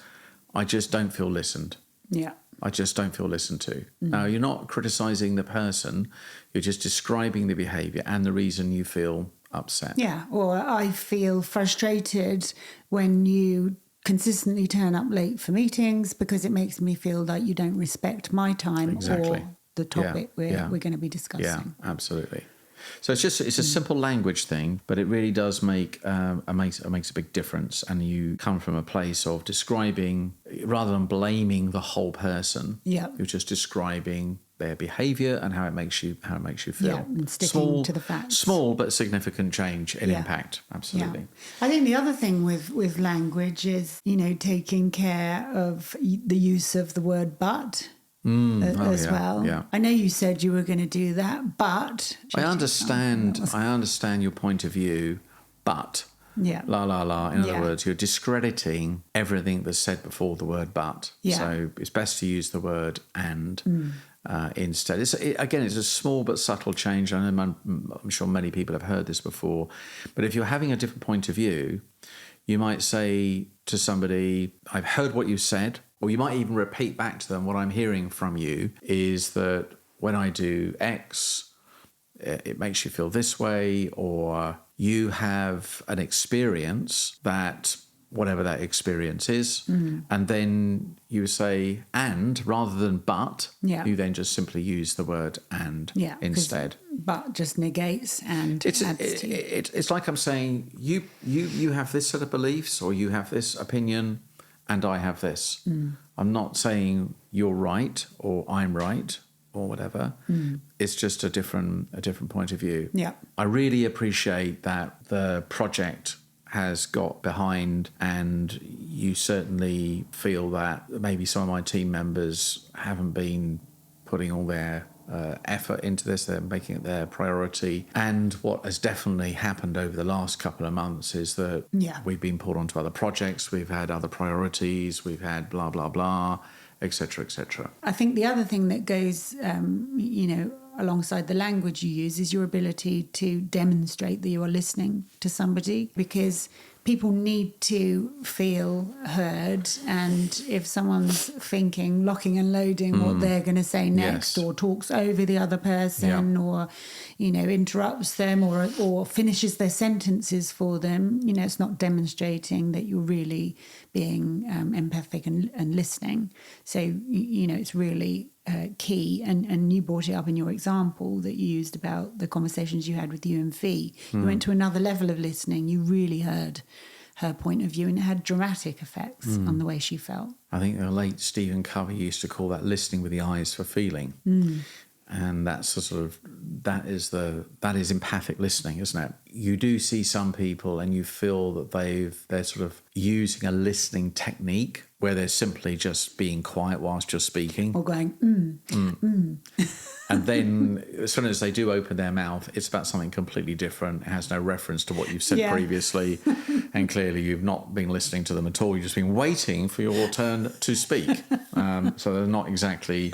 I just don't feel listened. Yeah. I just don't feel listened to. Now, you're not criticising the person, you're just describing the behaviour and the reason you feel upset. Yeah, or I feel frustrated when you consistently turn up late for meetings because it makes me feel like you don't respect my time or the topic we're going to be discussing. Yeah, absolutely. So it's a simple language thing, but it really does makes a big difference. And you come from a place of describing rather than blaming the whole person. Yeah, you're just describing their behaviour and how it makes you feel. Yeah, and sticking to the facts. Small but significant change in impact. Absolutely. Yeah. I think the other thing with language is, taking care of the use of the word but. As well. Yeah. I know you said you were going to do that, but I understand your point of view, but la la la. In other words, you're discrediting everything that's said before the word but. Yeah. So it's best to use the word and instead. It's a small but subtle change. I'm sure many people have heard this before, but if you're having a different point of view, you might say to somebody, I've heard what you said. Or you might even repeat back to them, what I'm hearing from you is that when I do X, it makes you feel this way, or you have an experience that, whatever that experience is, and then you say and rather than but, you then just simply use the word and instead. But just negates and adds to. It's like I'm saying, you have this set of beliefs, or you have this opinion, and I have this. I'm not saying you're right or I'm right or whatever. It's just a different point of view. Yeah. I really appreciate that the project has got behind, and you certainly feel that maybe some of my team members haven't been putting all their effort into this. They're making it their priority. And what has definitely happened over the last couple of months is that we've been pulled onto other projects, we've had other priorities, we've had blah, blah, blah, etc., etc. I think the other thing that goes, alongside the language you use is your ability to demonstrate that you are listening to somebody, because people need to feel heard, and if someone's thinking, locking and loading what they're going to say next, or talks over the other person, or interrupts them, or finishes their sentences for them, it's not demonstrating that you're really being empathic and listening. So it's really key, and you brought it up in your example that you used about the conversations you had with you and Fee. You went to another level of listening. You really heard her point of view, and it had dramatic effects on the way she felt. I think the late Stephen Covey used to call that listening with the eyes for feeling. And that's that is empathic listening, isn't it? You do see some people and you feel that they're sort of using a listening technique where they're simply just being quiet whilst you're speaking. Or going, And then as soon as they do open their mouth, it's about something completely different. It has no reference to what you've said previously. And clearly you've not been listening to them at all. You've just been waiting for your turn to speak. So they're not exactly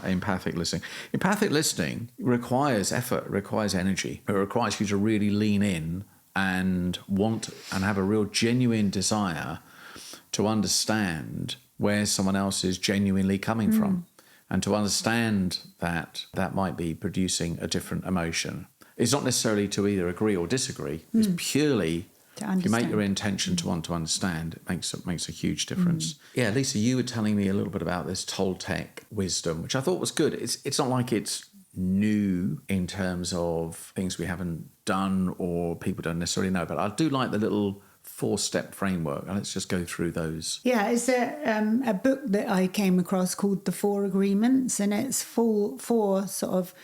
empathic listening. Empathic listening requires effort, requires energy. It requires you to really lean in and want and have a real genuine desire to understand where someone else is genuinely coming from. And to understand that might be producing a different emotion. It's not necessarily to either agree or disagree. It's purely, if you make your intention to want to understand, it makes a huge difference. Yeah, Lisa, you were telling me a little bit about this Toltec wisdom, which I thought was good. It's not like it's new in terms of things we haven't done or people don't necessarily know, but I do like the little 4-step framework, and let's just go through those. Yeah, it's a book that I came across called The Four Agreements, and it's four sort of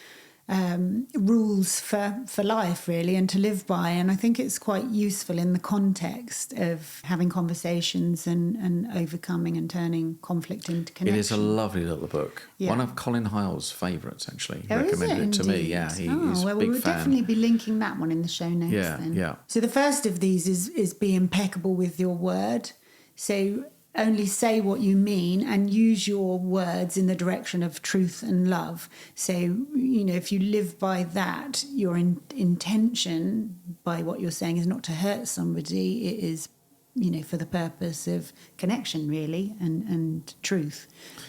rules for life, really, and to live by. And I think it's quite useful in the context of having conversations and overcoming and turning conflict into connection. It is a lovely little book. Yeah. One of Colin Hyle's favourites, actually. Oh, Recommended it to me. indeed? Yeah, he's a big fan. We'll definitely be linking that one in the show notes then. Yeah. So the first of these is be impeccable with your word. So only say what you mean and use your words in the direction of truth and love. So, if you live by that, your intention by what you're saying is not to hurt somebody. It is, for the purpose of connection, really, and truth.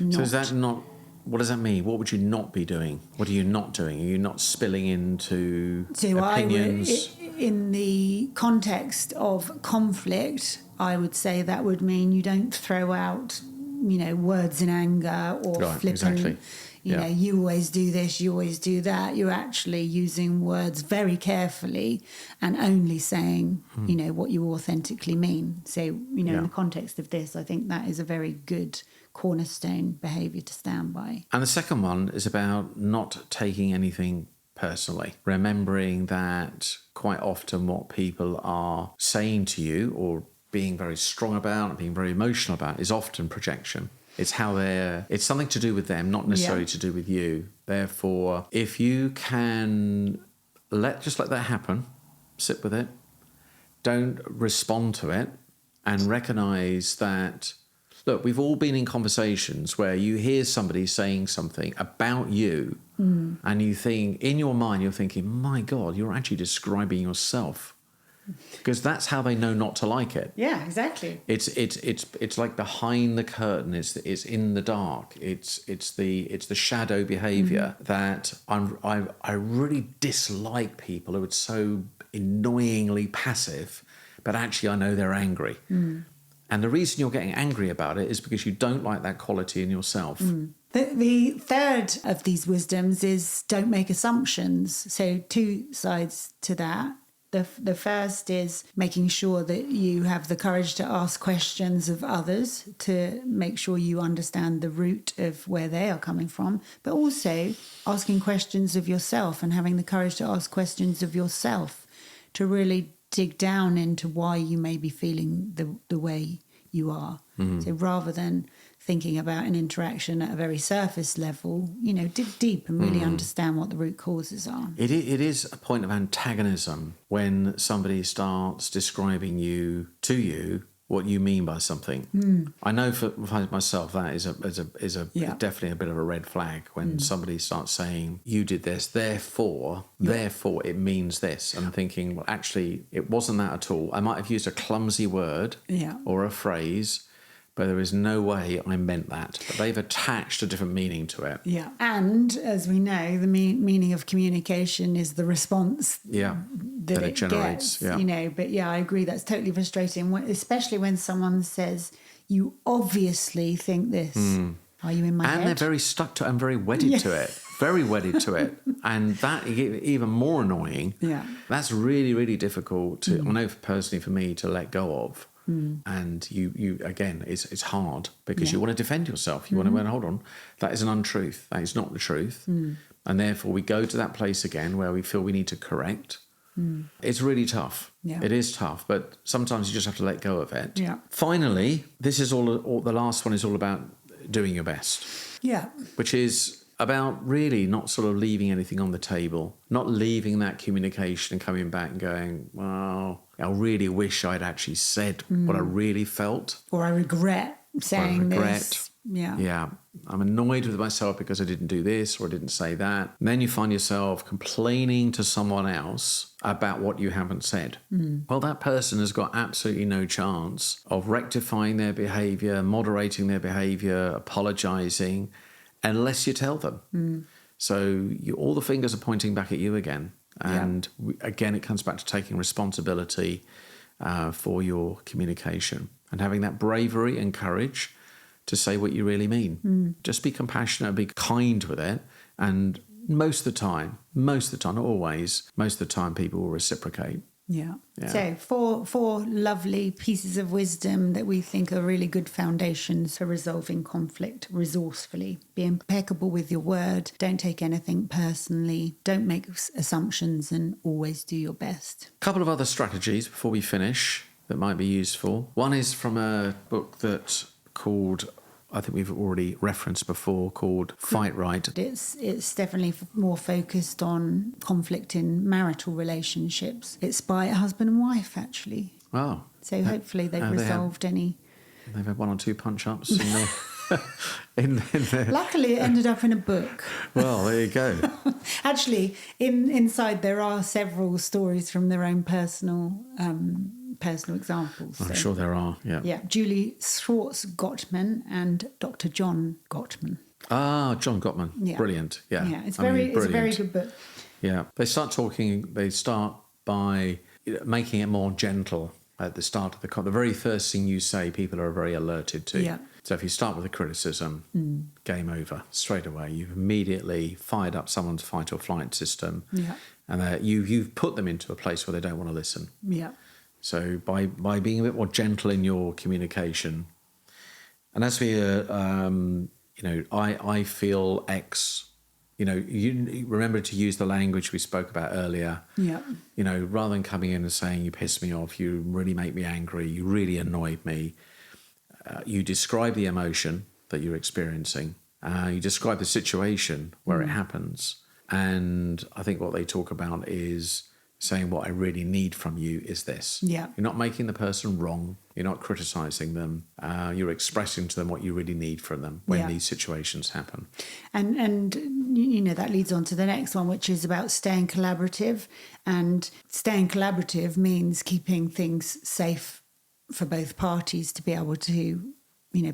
So is that not... What does that mean? What would you not be doing? What are you not doing? Are you not spilling into opinions? In the context of conflict, I would say that would mean you don't throw out, words in anger or flippant. Exactly. You always do this, you always do that. You're actually using words very carefully and only saying, what you authentically mean. So, in the context of this, I think that is a very good cornerstone behaviour to stand by. And the second one is about not taking anything personally. Remembering that quite often what people are saying to you or being very strong about and being very emotional about is often projection. It's it's something to do with them, not necessarily to do with you. Therefore, if you can let that happen, sit with it, don't respond to it, and recognise that, look, we've all been in conversations where you hear somebody saying something about you and you think, in your mind, you're thinking, my God, you're actually describing yourself. Because that's how they know not to like it. Yeah, exactly. It's like behind the curtain. It's in the dark. It's the shadow behaviour that I really dislike people who are so annoyingly passive, but actually I know they're angry. And the reason you're getting angry about it is because you don't like that quality in yourself. The third of these wisdoms is don't make assumptions. So 2 sides to that. The first is making sure that you have the courage to ask questions of others to make sure you understand the root of where they are coming from, but also asking questions of yourself and having the courage to ask questions of yourself to really dig down into why you may be feeling the way you are. So rather than thinking about an interaction at a very surface level, dig deep and really understand what the root causes are. It is a point of antagonism when somebody starts describing to you what you mean by something. I know for myself that is definitely a bit of a red flag when somebody starts saying, you did this, therefore it means this. And I'm thinking, well, actually, it wasn't that at all. I might have used a clumsy word or a phrase, but there is no way I meant that. But they've attached a different meaning to it. Yeah. And as we know, the meaning of communication is the response that it generates. Gets, But I agree, that's totally frustrating, especially when someone says, you obviously think this. Are you in my head? And they're very stuck to it and very wedded to it. Very wedded to it. And that, even more annoying. Yeah. That's really, really difficult to, I know personally for me, to let go of. And you again, it's hard because you want to defend yourself. You want to, hold on, that is an untruth. That is not the truth. And therefore we go to that place again where we feel we need to correct. It's really tough. Yeah. It is tough, but sometimes you just have to let go of it. Yeah. Finally, this is all the last one is all about doing your best. Yeah. Which is about really not sort of leaving anything on the table, not leaving that communication and coming back and going, well, I really wish I'd actually said what I really felt. Or I regret saying this. Yeah. Yeah. I'm annoyed with myself because I didn't do this or I didn't say that. And then you find yourself complaining to someone else about what you haven't said. Well, that person has got absolutely no chance of rectifying their behaviour, moderating their behaviour, apologising, unless you tell them. So all the fingers are pointing back at you again. And again, it comes back to taking responsibility for your communication and having that bravery and courage to say what you really mean. Just be compassionate, be kind with it. And most of the time, not always, most of the time people will reciprocate. Yeah. So four lovely pieces of wisdom that we think are really good foundations for resolving conflict resourcefully. Be impeccable with your word. Don't take anything personally. Don't make assumptions and always do your best. A couple of other strategies before we finish that might be useful. One is from a book that called, I think we've already referenced before, called Fight Right. It's definitely more focused on conflict in marital relationships. It's by a husband and wife, actually. Oh. So hopefully they've resolved any... They've had one or two punch-ups in there. Luckily, it ended up in a book. Well, there you go. Actually, inside there are several stories from their own personal examples. I'm sure there are, yeah. Yeah, Julie Schwartz-Gottman and Dr. John Gottman. Ah, John Gottman. Yeah. Brilliant, yeah. Yeah, it's a very good book. Yeah, they start by making it more gentle at the start of the very first thing you say, people are very alerted to. Yeah. So if you start with a criticism, game over straight away. You've immediately fired up someone's fight or flight system. Yeah. And you've put them into a place where they don't want to listen. Yeah. So by being a bit more gentle in your communication, and as we, I feel X, you remember to use the language we spoke about earlier. Yeah. Rather than coming in and saying, you piss me off, you really make me angry, you really annoyed me. You describe the emotion that you're experiencing. You describe the situation where it happens. And I think what they talk about is saying what I really need from you is this. Yeah. You're not making the person wrong. You're not criticising them. You're expressing to them what you really need from them when these situations happen. And that leads on to the next one, which is about staying collaborative. And staying collaborative means keeping things safe for both parties to be able to,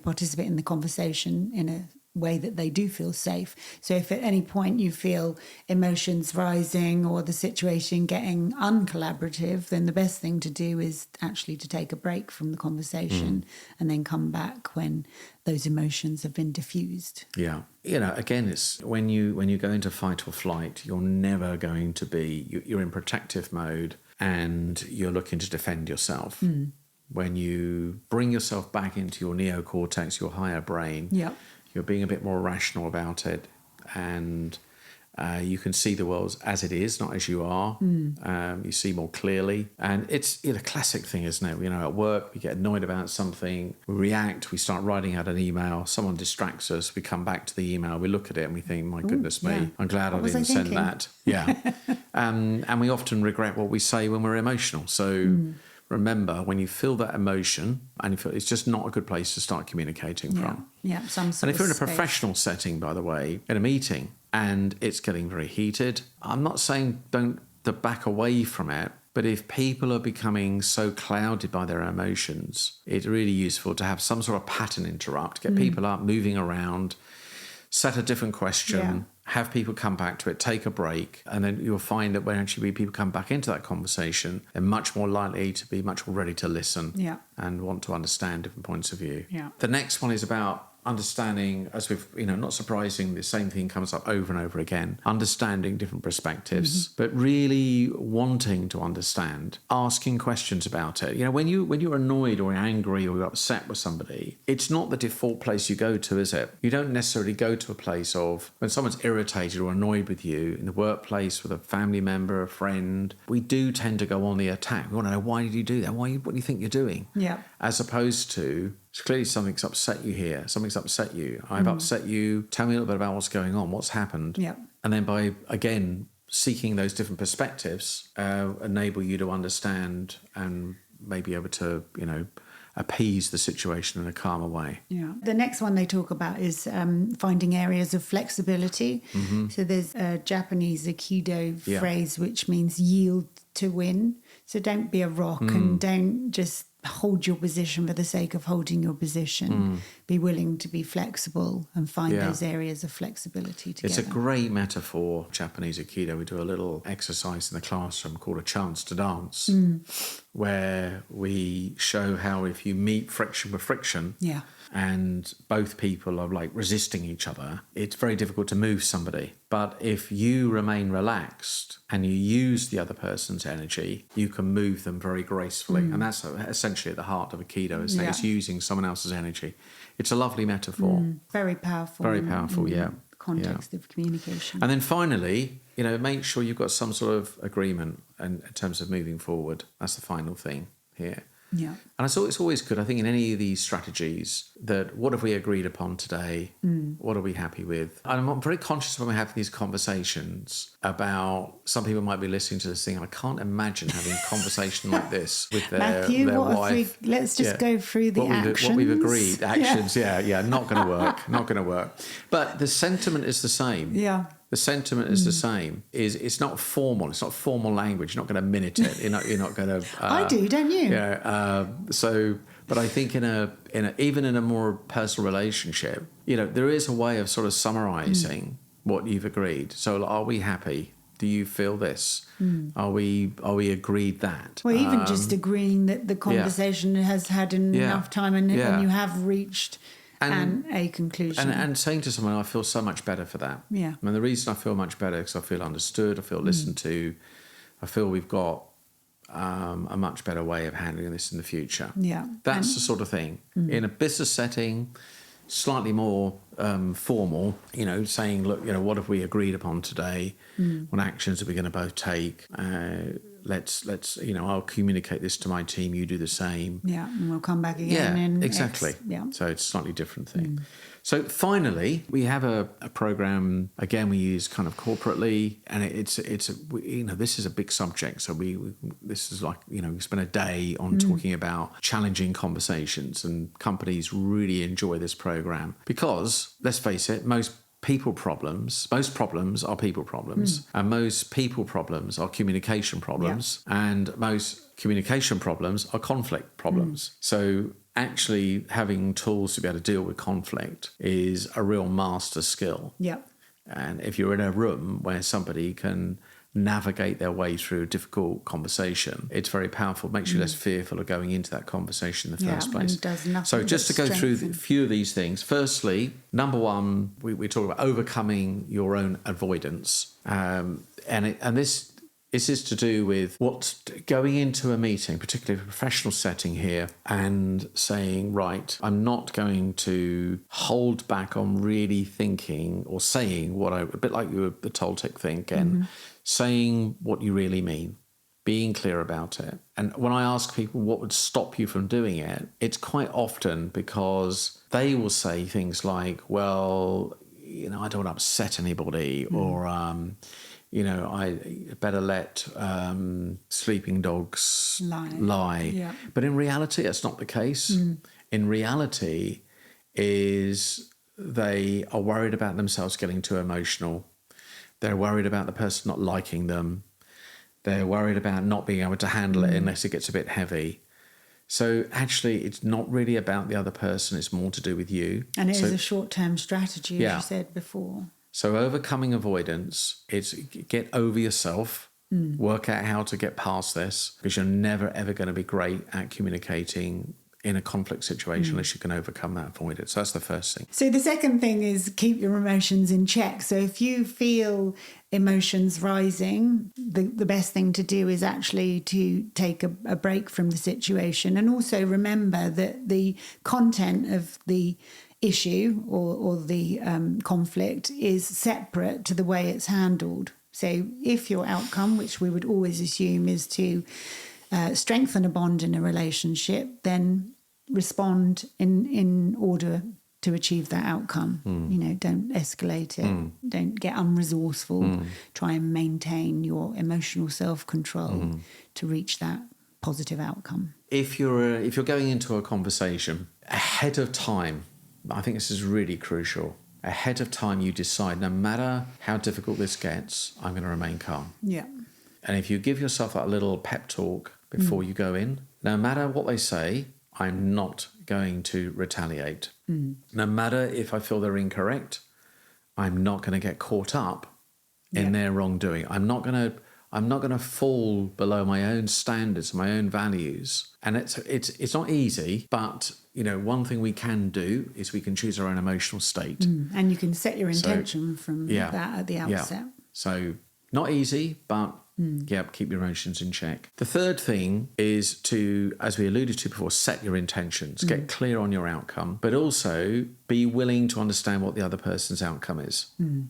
participate in the conversation in a way that they do feel safe. So if at any point you feel emotions rising or the situation getting uncollaborative, then the best thing to do is actually to take a break from the conversation and then come back when those emotions have been diffused. Yeah. Again, it's when you go into fight or flight, you're never going to be, you're in protective mode and you're looking to defend yourself. When you bring yourself back into your neocortex, your higher brain, you're being a bit more rational about it, and you can see the world as it is, not as you are. You see more clearly, and it's a classic thing, isn't it? At work, we get annoyed about something, we react, we start writing out an email, someone distracts us, we come back to the email, we look at it, and we think, my goodness me, I'm glad I didn't send that. Yeah, and we often regret what we say when we're emotional. So. Remember, when you feel that emotion, and you feel it's just not a good place to start communicating from. Yeah, some sort And if you're in a space. professional setting, by the way, in a meeting, and it's getting very heated, I'm not saying to back away from it, but if people are becoming so clouded by their emotions, it's really useful to have some sort of pattern interrupt, get people up, moving around, set a different question, have people come back to it, take a break, and then you'll find that when actually people come back into that conversation, they're much more likely to be much more ready to listen and want to understand different points of view. Yeah. The next one is about understanding, as we've, not surprising, the same thing comes up over and over again, understanding different perspectives, but really wanting to understand, asking questions about it. When you're annoyed or angry or you're upset with somebody, it's not the default place you go to, is it? You don't necessarily go to a place of, when someone's irritated or annoyed with you in the workplace, with a family member, a friend, we do tend to go on the attack. We want to know, why did you do that? What do you think you're doing? Yeah. As opposed to, clearly something's upset you here. Something's upset you. I've upset you. Tell me a little bit about what's going on. What's happened? Yeah. And then by, again, seeking those different perspectives, enable you to understand and maybe able to, appease the situation in a calmer way. Yeah. The next one they talk about is finding areas of flexibility. So there's a Japanese Aikido phrase which means yield to win. So don't be a rock and don't just hold your position for the sake of holding your position. Be willing to be flexible and find those areas of flexibility together. It's a great metaphor, Japanese Aikido. We do a little exercise in the classroom called a chance to dance, where we show how if you meet friction with friction, and both people are like resisting each other, it's very difficult to move somebody. But if you remain relaxed and you use the other person's energy, you can move them very gracefully. And that's essentially at the heart of Aikido, is it's using someone else's energy. It's a lovely metaphor. Very powerful. Very powerful, Context of communication. And then finally, make sure you've got some sort of agreement in terms of moving forward. That's the final thing here. Yeah. And I thought it's always good, I think, in any of these strategies, that what have we agreed upon today? What are we happy with? And I'm very conscious when we're having these conversations about, some people might be listening to this thing, I can't imagine having a conversation like this with their wife. Let's just go through the actions. What we've agreed. Actions, not going to work. Not going to work. But the sentiment is the same. Yeah. The sentiment is the same. It's not formal. It's not formal language. You're not going to minute it. You're not going to. I do, don't you? Yeah. But I think even in a more personal relationship, there is a way of sort of summarising what you've agreed. So, are we happy? Do you feel this? Are we agreed that? Well, even just agreeing that the conversation has had enough time and you have reached. And a conclusion. And saying to someone, I feel so much better for that. Yeah. I mean, the reason I feel much better is because I feel understood, I feel listened to, I feel we've got a much better way of handling this in the future. Yeah. That's the sort of thing. In a business setting, slightly more formal, saying, look, what have we agreed upon today? What actions are we going to both take? Let's I'll communicate this to my team, you do the same. Yeah, and we'll come back again. Yeah, exactly. So it's a slightly different thing. So finally, we have a program, again, we use kind of corporately, and this is a big subject. So this is like, we spend a day on talking about challenging conversations, and companies really enjoy this program because, let's face it, most problems are people problems, and most people problems are communication problems, and most communication problems are conflict problems. So actually having tools to be able to deal with conflict is a real master skill. Yeah. And if you're in a room where somebody can navigate their way through a difficult conversation, it's very powerful. It makes you less fearful of going into that conversation in the first place. And does nothing so just to go through a few of these things. Firstly, number one, we talk about overcoming your own avoidance. And this is to do with going into a meeting, particularly a professional setting here, and saying, right, I'm not going to hold back on really thinking or saying a bit like the Toltec thing again, saying what you really mean, being clear about it. And when I ask people what would stop you from doing it, it's quite often because they will say things like, well, I don't want to upset anybody, or I better let sleeping dogs lie. Yeah. But in reality, that's not the case. In reality, is they are worried about themselves getting too emotional. They're worried about the person not liking them. They're worried about not being able to handle it unless it gets a bit heavy. So actually, it's not really about the other person. It's more to do with you. And it is a short-term strategy, as you said before. So overcoming avoidance, it's get over yourself, work out how to get past this, because you're never, ever going to be great at communicating in a conflict situation unless you can overcome that, avoid it. So that's the first thing. So the second thing is keep your emotions in check. So if you feel emotions rising, the best thing to do is actually to take a break from the situation, and also remember that the content of the issue or the conflict is separate to the way it's handled. So if your outcome, which we would always assume is to strengthen a bond in a relationship, then respond in order to achieve that outcome. Don't escalate it. Don't get unresourceful. Try and maintain your emotional self-control to reach that positive outcome. If you're going into a conversation ahead of time, I think this is really crucial. Ahead of time, you decide, no matter how difficult this gets, I'm going to remain calm. Yeah. And if you give yourself a little pep talk before you go in, no matter what they say, I'm not going to retaliate. No matter if I feel they're incorrect, I'm not going to get caught up in their wrongdoing. I'm not going to fall below my own standards, my own values. And it's not easy, but one thing we can do is we can choose our own emotional state. And you can set your intention from that at the outset. So not easy, but keep your emotions in check. The third thing is to, as we alluded to before, set your intentions, get clear on your outcome, but also be willing to understand what the other person's outcome is.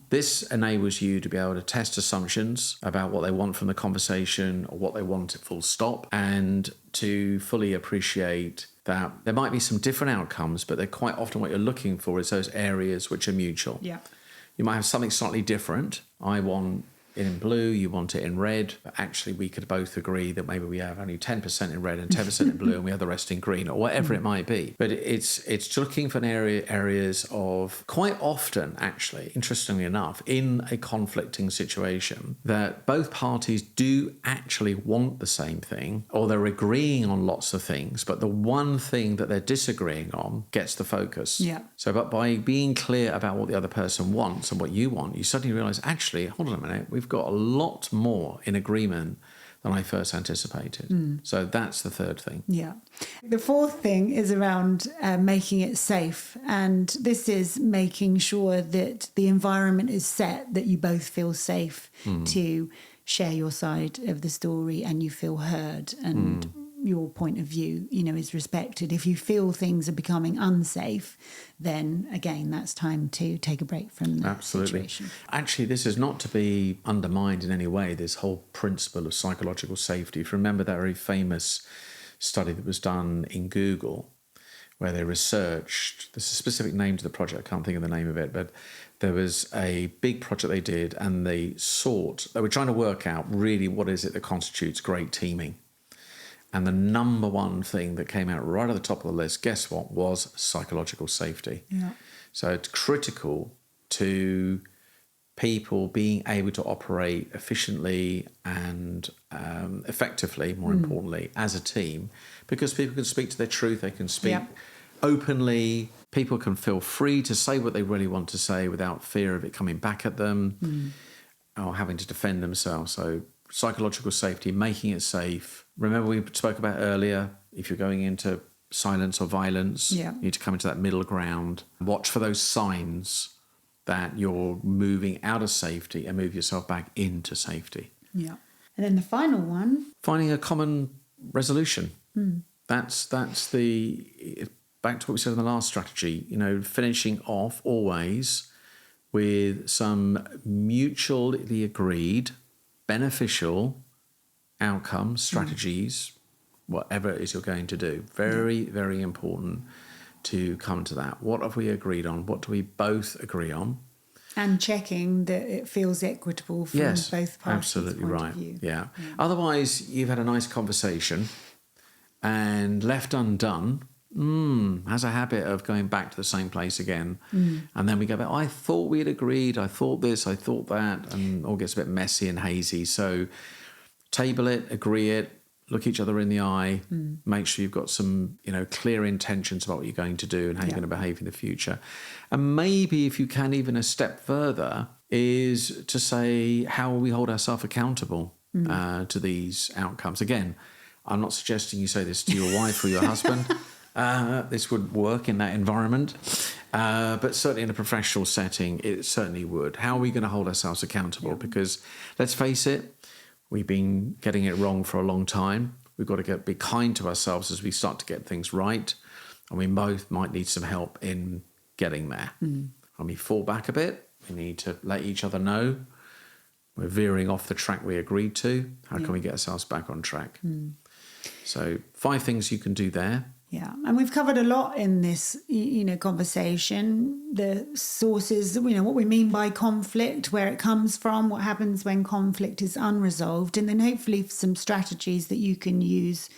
This enables you to be able to test assumptions about what they want from the conversation or what they want at full stop, and to fully appreciate that there might be some different outcomes, but they're quite often what you're looking for is those areas which are mutual. Yeah. You might have something slightly different. I want it in blue, you want it in red, but actually we could both agree that maybe we have only 10% in red and 10% in blue and we have the rest in green, or whatever it might be. But it's looking for areas of, quite often actually, interestingly enough, in a conflicting situation, that both parties do actually want the same thing, or they're agreeing on lots of things, but the one thing that they're disagreeing on gets the focus. Yeah. So but by being clear about what the other person wants and what you want, you suddenly realise, actually, hold on a minute, we've got a lot more in agreement than I first anticipated. So that's the third thing. Yeah. The fourth thing is around making it safe. And this is making sure that the environment is set, that you both feel safe to share your side of the story and you feel heard and your point of view, is respected. If you feel things are becoming unsafe, then again, that's time to take a break from the situation. Actually, this is not to be undermined in any way, this whole principle of psychological safety. If you remember that very famous study that was done in Google, where they researched, there's a specific name to the project, I can't think of the name of it, but there was a big project they did, and they were trying to work out really what is it that constitutes great teaming. And the number one thing that came out right at the top of the list, guess what, was psychological safety. Yeah. So it's critical to people being able to operate efficiently and effectively, more importantly, as a team, because people can speak to their truth, they can speak openly, people can feel free to say what they really want to say without fear of it coming back at them or having to defend themselves. So psychological safety, making it safe. Remember we spoke about earlier, if you're going into silence or violence, you need to come into that middle ground. Watch for those signs that you're moving out of safety and move yourself back into safety. Yeah. And then the final one, finding a common resolution. That's the, back to what we said in the last strategy, finishing off always with some mutually agreed, beneficial outcomes, strategies, whatever it is you're going to do. Very, very important to come to that. What have we agreed on? What do we both agree on? And checking that it feels equitable from both parties' absolutely point right. of view. Yeah. Otherwise, you've had a nice conversation and left undone, has a habit of going back to the same place again. And then we go back, I thought we had agreed, I thought this, I thought that, and all gets a bit messy and hazy. So table it, agree it, look each other in the eye, make sure you've got some, clear intentions about what you're going to do and how you're going to behave in the future. And maybe if you can, even a step further, is to say, how will we hold ourselves accountable to these outcomes? Again, I'm not suggesting you say this to your wife or your husband. this would work in that environment. But certainly in a professional setting, it certainly would. How are we going to hold ourselves accountable? Because let's face it, we've been getting it wrong for a long time. We've got to be kind to ourselves as we start to get things right. And we both might need some help in getting there. When we fall back a bit, we need to let each other know we're veering off the track we agreed to. How can we get ourselves back on track? So 5 things you can do there. Yeah, and we've covered a lot in this, conversation, the sources, what we mean by conflict, where it comes from, what happens when conflict is unresolved, and then hopefully some strategies that you can use,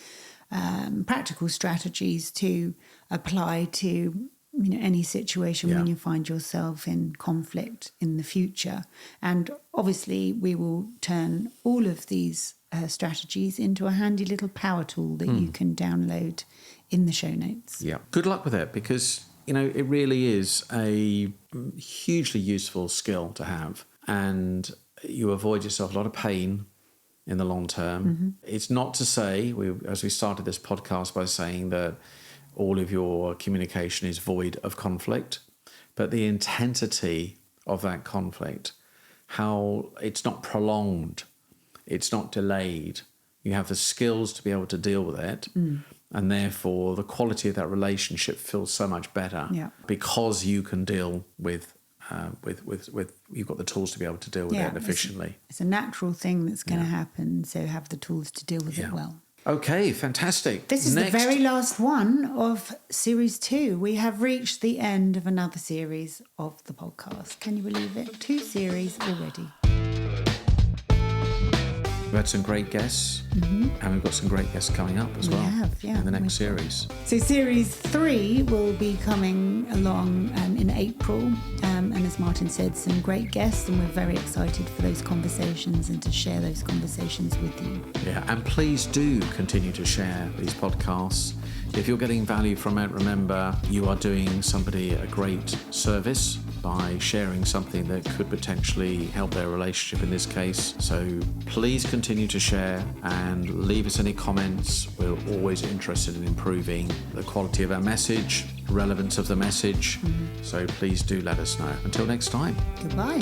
practical strategies to apply to, any situation when you find yourself in conflict in the future. And obviously we will turn all of these strategies into a handy little power tool that you can download in the show notes. Yeah. Good luck with it, because, it really is a hugely useful skill to have, and you avoid yourself a lot of pain in the long term. It's not to say, as we started this podcast by saying that all of your communication is void of conflict, but the intensity of that conflict, how it's not prolonged, it's not delayed. You have the skills to be able to deal with it. And therefore, the quality of that relationship feels so much better because you can deal with you've got the tools to be able to deal with it efficiently. It's a natural thing that's going to happen, so have the tools to deal with it well. Okay, fantastic. This is the very last one of Series 2. We have reached the end of another series of the podcast. Can you believe it? 2 series already. We've had some great guests, and we've got some great guests coming up as well in the next series. So Series 3 will be coming along in April, and as Martin said, some great guests, and we're very excited for those conversations and to share those conversations with you. Yeah, and please do continue to share these podcasts. If you're getting value from it, remember you are doing somebody a great service by sharing something that could potentially help their relationship in this case. So please continue to share and leave us any comments. We're always interested in improving the quality of our message, relevance of the message. So please do let us know. Until next time. Goodbye.